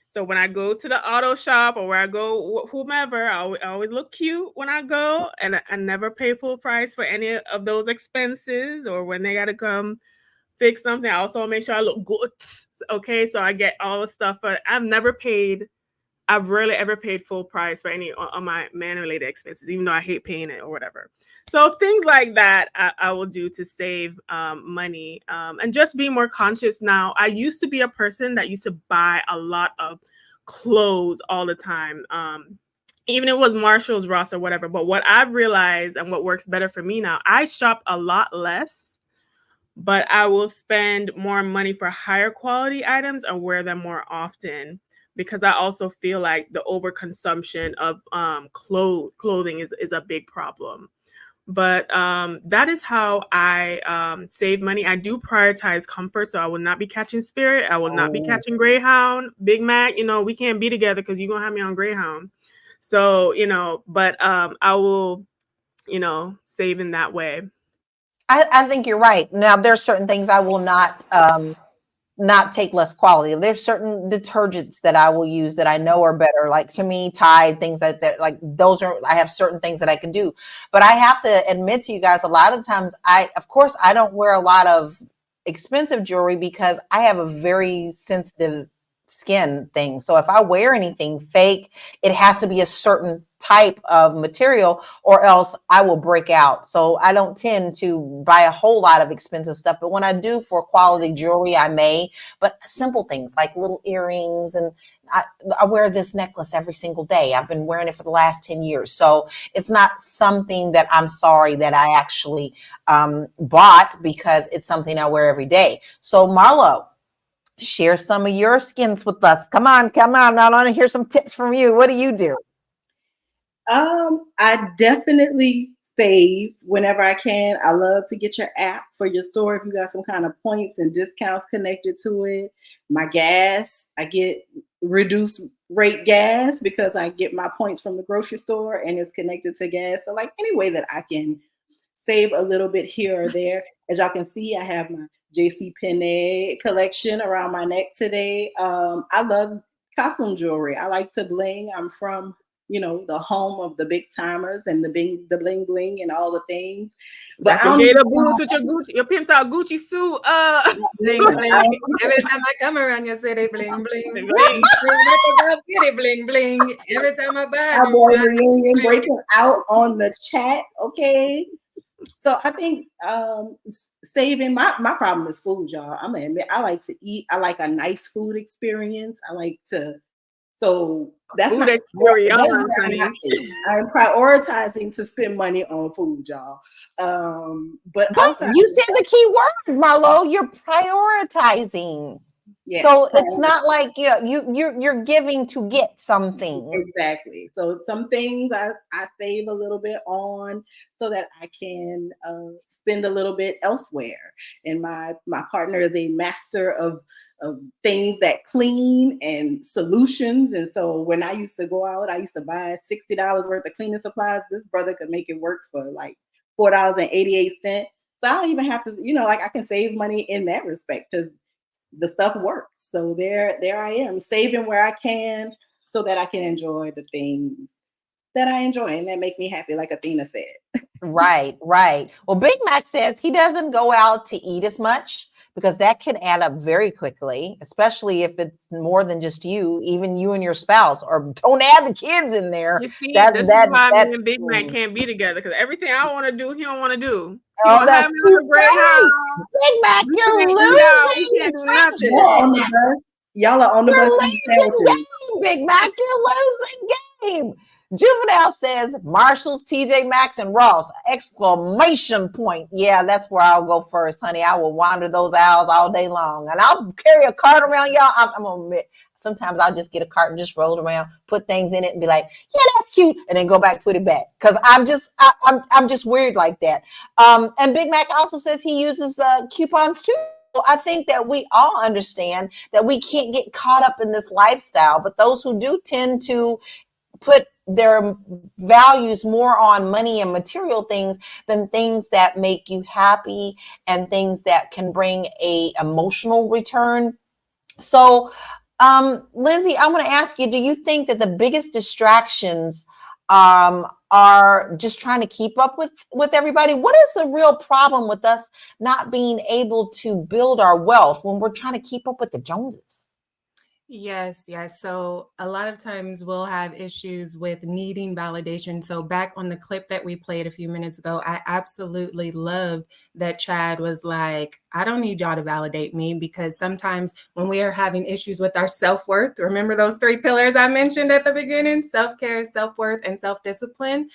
So when I go to the auto shop or where I go, whomever, I always look cute when I go. And I never pay full price for any of those expenses or when they got to come fix something. I also make sure I look good. Okay, so I get all the stuff, but I've never paid I've rarely ever paid full price for any on my man-related expenses, even though I hate paying it or whatever. So things like that I will do to save money and just be more conscious now. I used to be a person that used to buy a lot of clothes all the time. Even if it was Marshall's, Ross, or whatever. But what I've realized and what works better for me now, I shop a lot less, but I will spend more money for higher quality items and wear them more often, because I also feel like the overconsumption of clothing is a big problem. But that is how I save money. I do prioritize comfort, so I will not be catching Spirit. I will not be catching Greyhound, Big Mac. We can't be together because you're going to have me on Greyhound. So, but I will, save in that way. I think you're right. Now, there's certain things I will not take less quality. There's certain detergents that I will use that I know are better, like to me, Tide, things like that. Like those are, I have certain things that I can do. But I have to admit to you guys, a lot of times of course, I don't wear a lot of expensive jewelry because I have a very sensitive skin thing. So if I wear anything fake, it has to be a certain type of material or else I will break out. So I don't tend to buy a whole lot of expensive stuff. But when I do for quality jewelry, I may, but simple things like little earrings. And I wear this necklace every single day. I've been wearing it for the last 10 years. So it's not something that I'm sorry that I actually bought, because it's something I wear every day. So Marlo, share some of your skins with us. Come on. I want to hear some tips from you. What do you do? I definitely save whenever I can. I love to get your app for your store if you got some kind of points and discounts connected to it. My gas, I get reduced rate gas because I get my points from the grocery store and it's connected to gas. So like any way that I can save a little bit here or there. As y'all can see, I have my JC Penney collection around my neck today. I love costume jewelry. I like to bling. I'm from the home of the big timers and the bling bling and all the things. But I don't get a boots with your pimped out Gucci suit. Bling bling. Every time I come around, you say they bling bling. Bling bling bling. Every time I buy. Our boys reunion breaking out on the chat. Okay. So I think saving my problem is food, y'all. I'm gonna admit, I like to eat. I like a nice food experience. So that's food experience. I'm prioritizing to spend money on food, y'all. But also, you said the key word, Marlo. You're prioritizing. Yeah, so it's not like you're giving to get something. Exactly. So some things I save a little bit on so that I can spend a little bit elsewhere. And my partner is a master of things that clean and solutions. And so when I used to go out, I used to buy $60 worth of cleaning supplies. This brother could make it work for like $4.88. So I don't even have to, I can save money in that respect because the stuff works. So there I am, saving where I can so that I can enjoy the things that I enjoy and that make me happy, like Athena said. Right. Well, Big Mac says he doesn't go out to eat as much because that can add up very quickly, especially if it's more than just you, even you and your spouse, or don't add the kids in there. You see, this is why me and Big Mac can't be together, because everything I want to do, he don't want to do. Oh, that's too great. Big Mac, you're losing. Y'all are on the bus. Big Mac, you're losing game. Juvenile says Marshalls, TJ Maxx, and Ross! Exclamation point. Yeah, that's where I'll go first, honey. I will wander those aisles all day long. And I'll carry a cart around, y'all. I'm gonna admit, sometimes I'll just get a cart and just roll it around, put things in it and be like, yeah, that's cute. And then go back, put it back. Cause I'm just weird like that. And Big Mac also says he uses coupons too. I think that we all understand that we can't get caught up in this lifestyle, but those who do tend to put their values more on money and material things than things that make you happy and things that can bring a emotional return. So, Lindsay, I want to ask you, do you think that the biggest distractions are just trying to keep up with everybody? What is the real problem with us not being able to build our wealth when we're trying to keep up with the Joneses? Yes, yes. So a lot of times we'll have issues with needing validation. So back on the clip that we played a few minutes ago, I absolutely loved that Chad was like, I don't need y'all to validate me, because sometimes when we are having issues with our self-worth, remember those 3 pillars I mentioned at the beginning, self-care, self-worth, and self-discipline.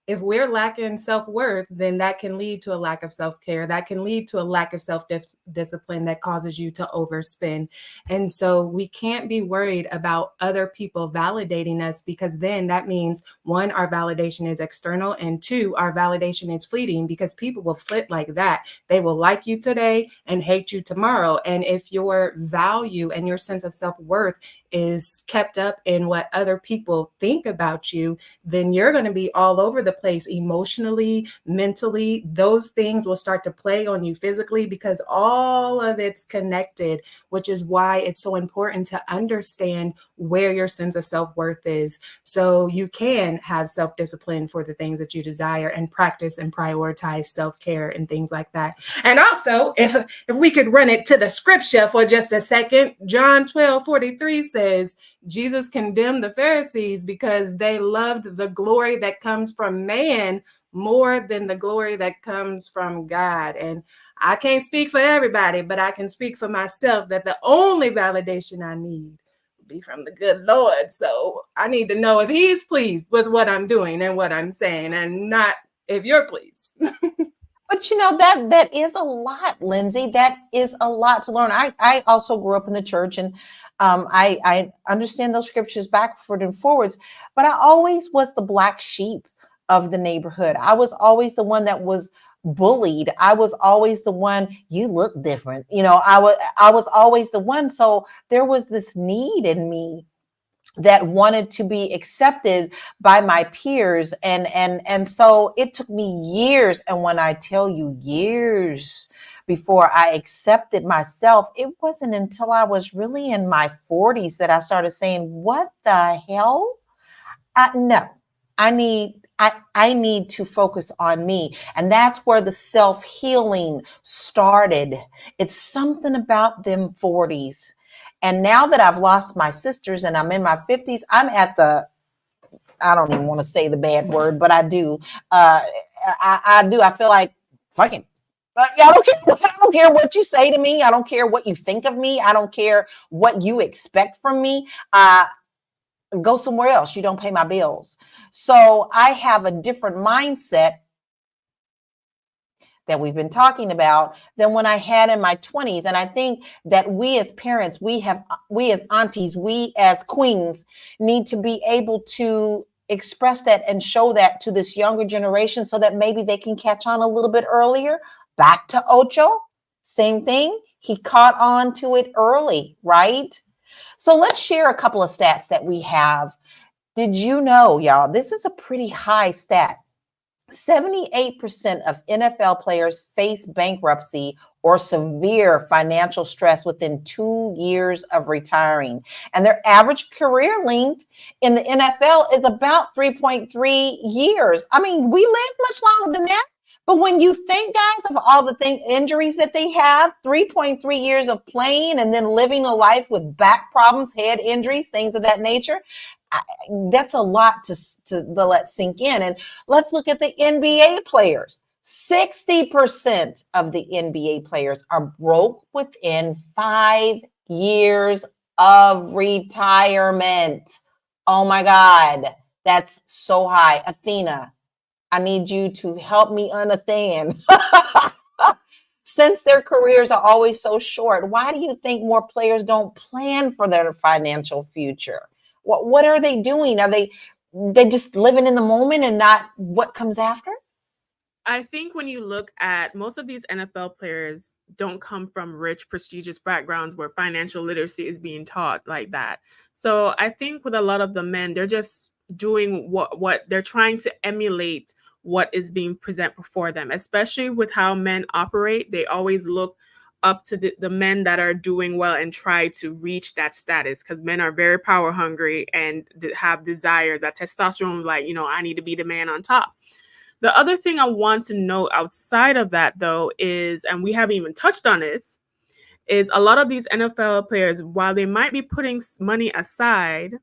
If we're lacking self-worth, then that can lead to a lack of self-care. That can lead to a lack of self-discipline that causes you to overspend. And so we can't be worried about other people validating us, because then that means, one, our validation is external, and two, our validation is fleeting, because people will flip like that. They will like you today and hate you tomorrow. And if your value and your sense of self-worth is kept up in what other people think about you, then you're going to be all over the place emotionally, mentally. Those things will start to play on you physically, because all of it's connected, which is why it's so important to understand where your sense of self-worth is, so you can have self-discipline for the things that you desire and practice and prioritize self-care and things like that. And also, if we could run it to the scripture for just a second, John 12:43 says, Jesus condemned the Pharisees because they loved the glory that comes from man more than the glory that comes from God. And I can't speak for everybody, but I can speak for myself that the only validation I need will be from the good Lord. So I need to know if he's pleased with what I'm doing and what I'm saying, and not if you're pleased. But you know, that is a lot, Lindsay. That is a lot to learn. I also grew up in the church, and I understand those scriptures backward and forwards, but I always was the black sheep of the neighborhood. I was always the one that was bullied. I was always the one, you look different. You know, I was always the one. So there was this need in me that wanted to be accepted by my peers, and so it took me years, and when I tell you years before I accepted myself, it wasn't until I was really in my 40s that I started saying, what the hell? No, I need to focus on me. And that's where the self-healing started. It's something about them 40s. And now that I've lost my sisters and I'm in my 50s, I'm at the, I don't even want to say the bad word, but I do. I do. I feel like fucking. I don't care. I don't care what you say to me. I don't care what you think of me. I don't care what you expect from me. Go somewhere else. You don't pay my bills. So I have a different mindset that we've been talking about than when I had in my 20s. And I think that we as parents, we as aunties, we as queens need to be able to express that and show that to this younger generation so that maybe they can catch on a little bit earlier. Back to Ocho, same thing. He caught on to it early, right? So let's share a couple of stats that we have. Did you know, y'all, this is a pretty high stat. 78% of NFL players face bankruptcy or severe financial stress within 2 years of retiring. And their average career length in the NFL is about 3.3 years. I mean, we live much longer than that. But when you think, guys, of all the injuries that they have, 3.3 years of playing and then living a life with back problems, head injuries, things of that nature, that's a lot to let sink in. And let's look at the NBA players. 60% of the NBA players are broke within 5 years of retirement. Oh my God, that's so high. Athena, I need you to help me understand. Since their careers are always so short, why do you think more players don't plan for their financial future? What are they doing? Are they just living in the moment and not what comes after? I think when you look at most of these NFL players don't come from rich, prestigious backgrounds where financial literacy is being taught like that. So I think with a lot of the men, they're just doing what they're trying to emulate what is being presented before them, especially with how men operate. They always look up to the men that are doing well and try to reach that status, because men are very power hungry and have desires, that testosterone, like, I need to be the man on top. The other thing I want to note outside of that, though, is, and we haven't even touched on this, is a lot of these NFL players, while they might be putting money aside,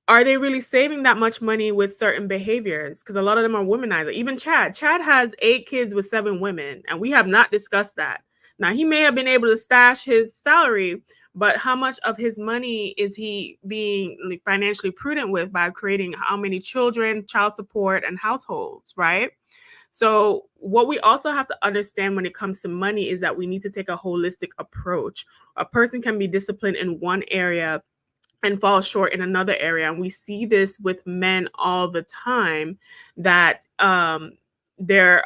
are they really saving that much money with certain behaviors? Because a lot of them are womanizer. Even Chad has 8 kids with 7 women, and we have not discussed that. Now, he may have been able to stash his salary, but how much of his money is he being financially prudent with by creating how many children, child support, and households, right? So what we also have to understand when it comes to money is that we need to take a holistic approach. A person can be disciplined in one area and fall short in another area. And we see this with men all the time, that their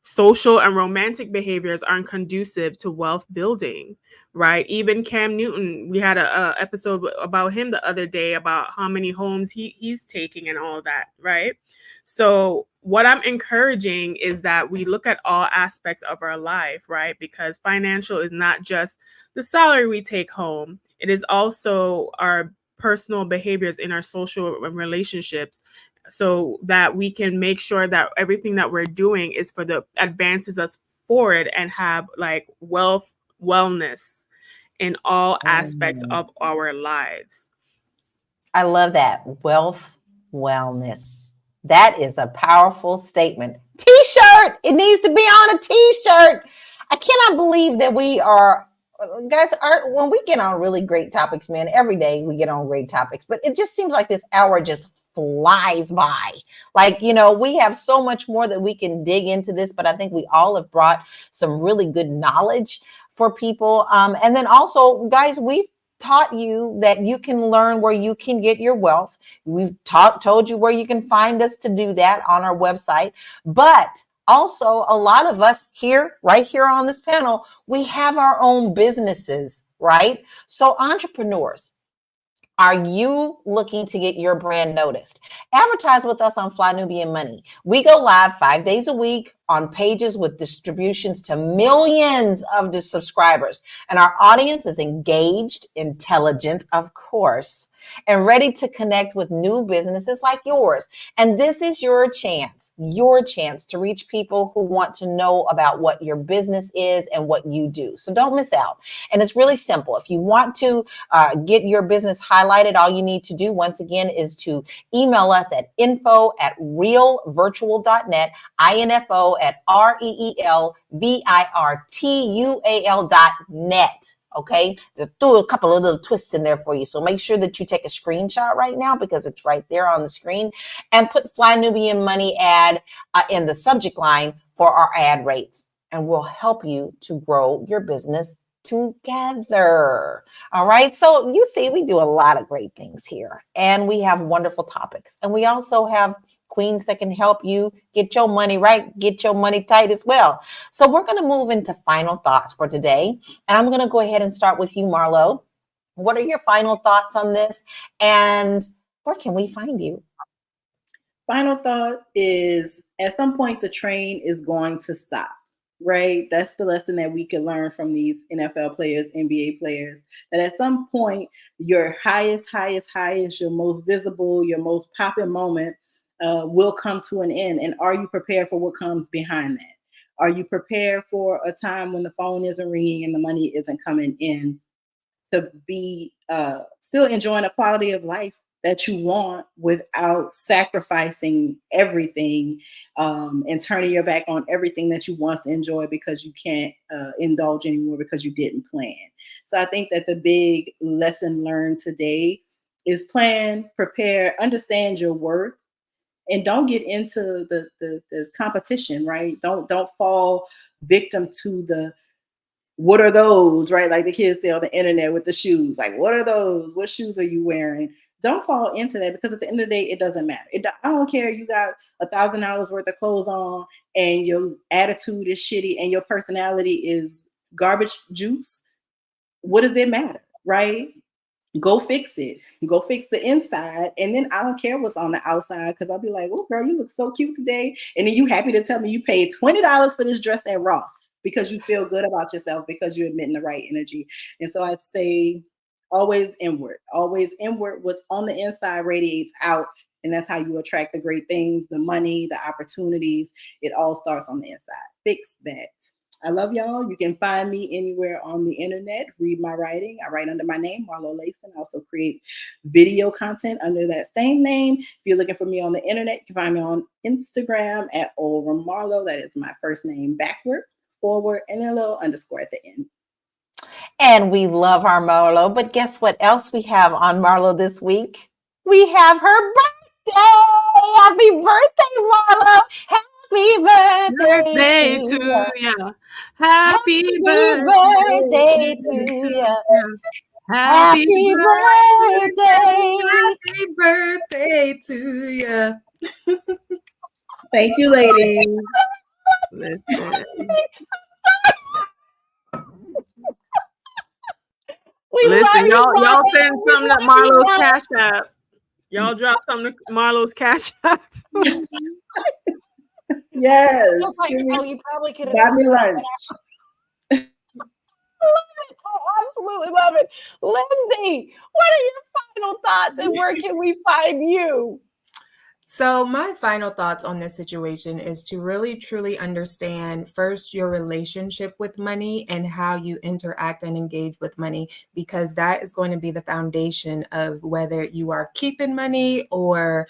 social and romantic behaviors aren't conducive to wealth building, right? Even Cam Newton, we had a episode about him the other day about how many homes he's taking and all that, right? So what I'm encouraging is that we look at all aspects of our life, right? Because financial is not just the salary we take home. It is also our personal behaviors in our social relationships, so that we can make sure that everything that we're doing is for the advances us forward and have like wellness in all aspects of our lives. I love that. Wealth, wellness. That is a powerful statement. T-shirt. It needs to be on a T-shirt. I cannot believe that we are, guys, when we get on really great topics, man, every day we get on great topics, but it just seems like this hour just flies by. Like, you know, we have so much more that we can dig into this, but I think we all have brought some really good knowledge for people. And then also, guys, we've taught you that you can learn where you can get your wealth. We've told you where you can find us to do that on our website. But also, a lot of us here, right here on this panel, we have our own businesses, right? So entrepreneurs, are you looking to get your brand noticed? Advertise with us on Fly Nubian Money. We go live 5 days a week on pages with distributions to millions of the subscribers. And our audience is engaged, intelligent, of course, and ready to connect with new businesses like yours. And this is your chance to reach people who want to know about what your business is and what you do. So don't miss out. And it's really simple. If you want to get your business highlighted, all you need to do, once again, is to email us at info@realvirtual.net, info@REELVIRTUAL.net. Okay, they threw a couple of little twists in there for you. So make sure that you take a screenshot right now, because it's right there on the screen, and put Fly Nubian Money ad in the subject line for our ad rates, and we'll help you to grow your business together. All right. So you see, we do a lot of great things here, and we have wonderful topics, and we also have queens that can help you get your money right, get your money tight as well. So we're going to move into final thoughts for today. And I'm going to go ahead and start with you, Marlo. What are your final thoughts on this? And where can we find you? Final thought is, at some point, the train is going to stop, right? That's the lesson that we can learn from these NFL players, NBA players, that at some point, your highest, your most visible, your most popping moment will come to an end. And are you prepared for what comes behind that? Are you prepared for a time when the phone isn't ringing and the money isn't coming in, to be still enjoying a quality of life that you want without sacrificing everything and turning your back on everything that you once enjoyed because you can't indulge anymore because you didn't plan? So I think that the big lesson learned today is plan, prepare, understand your worth, and don't get into the competition, right? Don't fall victim to the what are those, right? Like the kids say on the internet with the shoes. Like, what are those? What shoes are you wearing? Don't fall into that, because at the end of the day, it doesn't matter. I don't care. You got $1,000 worth of clothes on and your attitude is shitty and your personality is garbage juice. What does it matter, right? Go fix it. Go fix the inside. And then I don't care what's on the outside, because I'll be like, oh, girl, you look so cute today. And then you happy to tell me you paid $20 for this dress at Ross because you feel good about yourself, because you're emitting the right energy. And so I'd say always inward. Always inward. What's on the inside radiates out. And that's how you attract the great things, the money, the opportunities. It all starts on the inside. Fix that. I love y'all. You can find me anywhere on the internet. Read my writing. I write under my name, Marlo Layson. I also create video content under that same name. If you're looking for me on the internet, you can find me on Instagram at Marlo. That is my first name backward, forward, and a little underscore at the end. And we love our Marlo. But guess what else we have on Marlo this week? We have her birthday. Happy birthday, Marlo. Happy birthday to you. Happy birthday to you. Happy birthday. Happy birthday to you. Thank you, ladies. Listen. Listen, y'all send something to Marlo's Cash App. Y'all drop something to Marlo's Cash App. Yes. Like, oh, you probably could have got me lunch. Love it. Oh, absolutely love it. Lindsay, what are your final thoughts and where can we find you? So my final thoughts on this situation is to really truly understand first your relationship with money and how you interact and engage with money, because that is going to be the foundation of whether you are keeping money or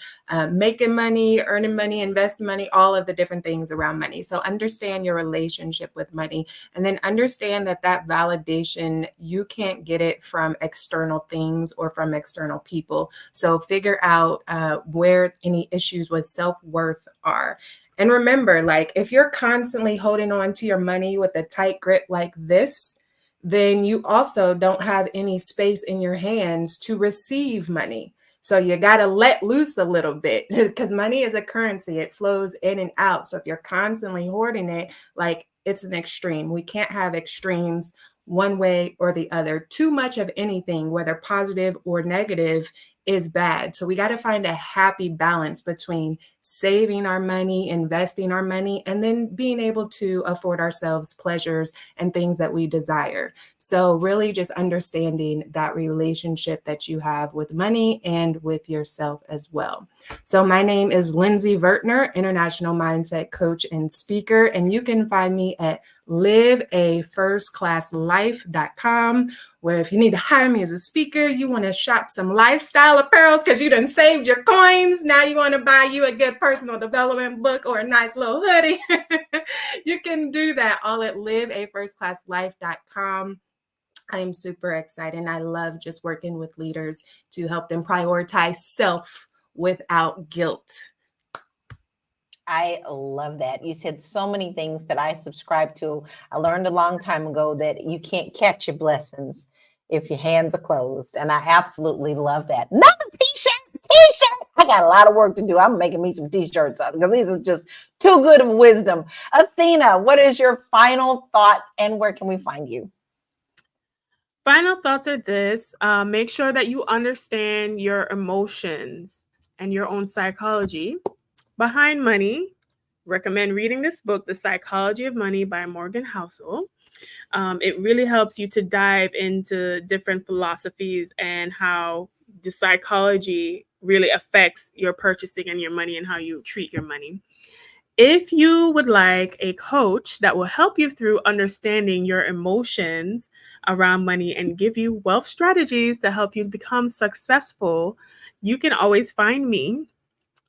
making money, earning money, investing money, all of the different things around money. So understand your relationship with money, and then understand that validation, you can't get it from external things or from external people. So figure out where any issues with self-worth are. And remember, like, if you're constantly holding on to your money with a tight grip like this, then you also don't have any space in your hands to receive money. So you got to let loose a little bit, because money is a currency. It flows in and out. So if you're constantly hoarding it, like, it's an extreme. We can't have extremes one way or the other. Too much of anything, whether positive or negative, is bad. So we got to find a happy balance between saving our money, investing our money, and then being able to afford ourselves pleasures and things that we desire. So really just understanding that relationship that you have with money and with yourself as well. So my name is Lindsay Vertner, international mindset coach and speaker, and you can find me at liveafirstclasslife.com, where if you need to hire me as a speaker, you want to shop some lifestyle apparels because you done saved your coins, now you want to buy you a good personal development book or a nice little hoodie, you can do that all at liveafirstclasslife.com. I am super excited, and I love just working with leaders to help them prioritize self without guilt. I love that. You said so many things that I subscribe to. I learned a long time ago that you can't catch your blessings if your hands are closed. And I absolutely love that. Another t-shirt. I got a lot of work to do. I'm making me some t-shirts because these are just too good of wisdom. Athena, what is your final thought and where can we find you? Final thoughts are this. Make sure that you understand your emotions and your own psychology behind money. Recommend reading this book, The Psychology of Money by Morgan Housel. It really helps you to dive into different philosophies and how the psychology really affects your purchasing and your money and how you treat your money. If you would like a coach that will help you through understanding your emotions around money and give you wealth strategies to help you become successful, you can always find me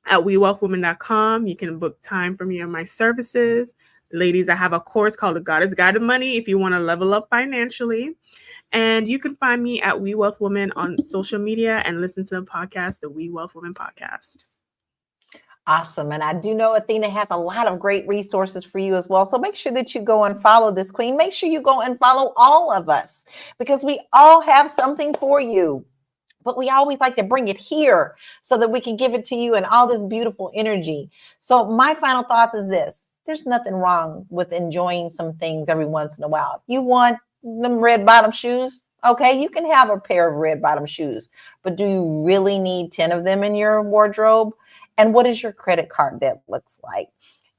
at wewealthwomen.com. You can book time for me on my services. Ladies, I have a course called The Goddess Guide to Money if you want to level up financially. And you can find me at We Wealth Women on social media and listen to the podcast, the We Wealth Women podcast. Awesome. And I do know Athena has a lot of great resources for you as well. So make sure that you go and follow this queen. Make sure you go and follow all of us because we all have something for you. But we always like to bring it here so that we can give it to you in all this beautiful energy. So my final thoughts is this. There's nothing wrong with enjoying some things every once in a while. If you want them red bottom shoes, okay, you can have a pair of red bottom shoes. But do you really need 10 of them in your wardrobe? And what is your credit card debt looks like?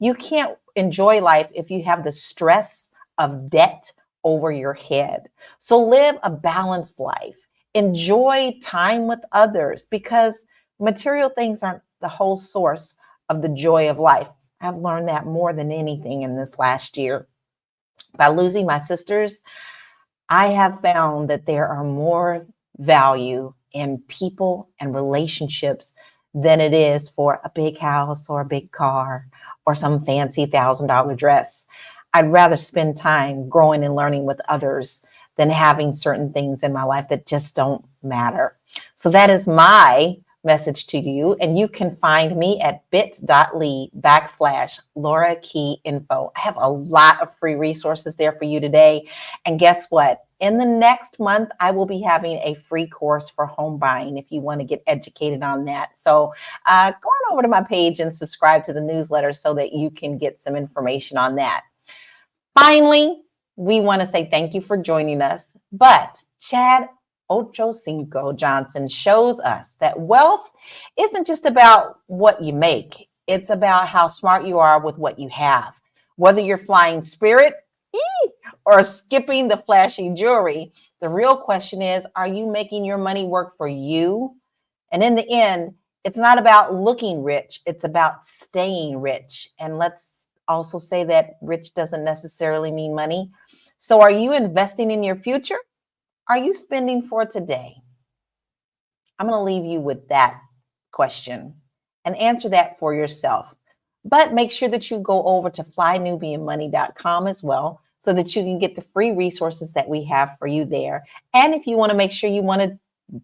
You can't enjoy life if you have the stress of debt over your head. So live a balanced life. Enjoy time with others because material things aren't the whole source of the joy of life. I've learned that more than anything in this last year. By losing my sisters, I have found that there are more value in people and relationships than it is for a big house or a big car or some fancy $1,000 dress. I'd rather spend time growing and learning with others than having certain things in my life that just don't matter. So that is my message to you. And you can find me at bit.ly/Laura Key Info. I have a lot of free resources there for you today. And guess what? In the next month, I will be having a free course for home buying if you want to get educated on that. So go on over to my page and subscribe to the newsletter so that you can get some information on that. Finally, we want to say thank you for joining us. But Chad Ochocinco Johnson shows us that wealth isn't just about what you make. It's about how smart you are with what you have. Whether you're flying Spirit or skipping the flashy jewelry, the real question is, are you making your money work for you? And in the end, it's not about looking rich. It's about staying rich. And let's also say that rich doesn't necessarily mean money. So are you investing in your future? Are you spending for today? I'm going to leave you with that question and answer that for yourself. But make sure that you go over to flynubianmoney.com as well so that you can get the free resources that we have for you there. And if you want to make sure you want to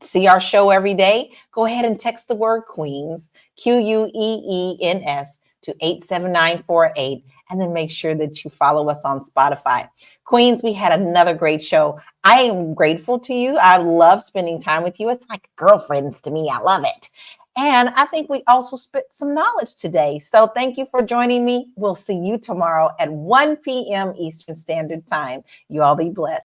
see our show every day, go ahead and text the word Queens, QUEENS, to 87948, and then make sure that you follow us on Spotify. Queens, we had another great show. I am grateful to you. I love spending time with you. It's like girlfriends to me. I love it. And I think we also spit some knowledge today. So thank you for joining me. We'll see you tomorrow at 1 p.m. Eastern Standard Time. You all be blessed.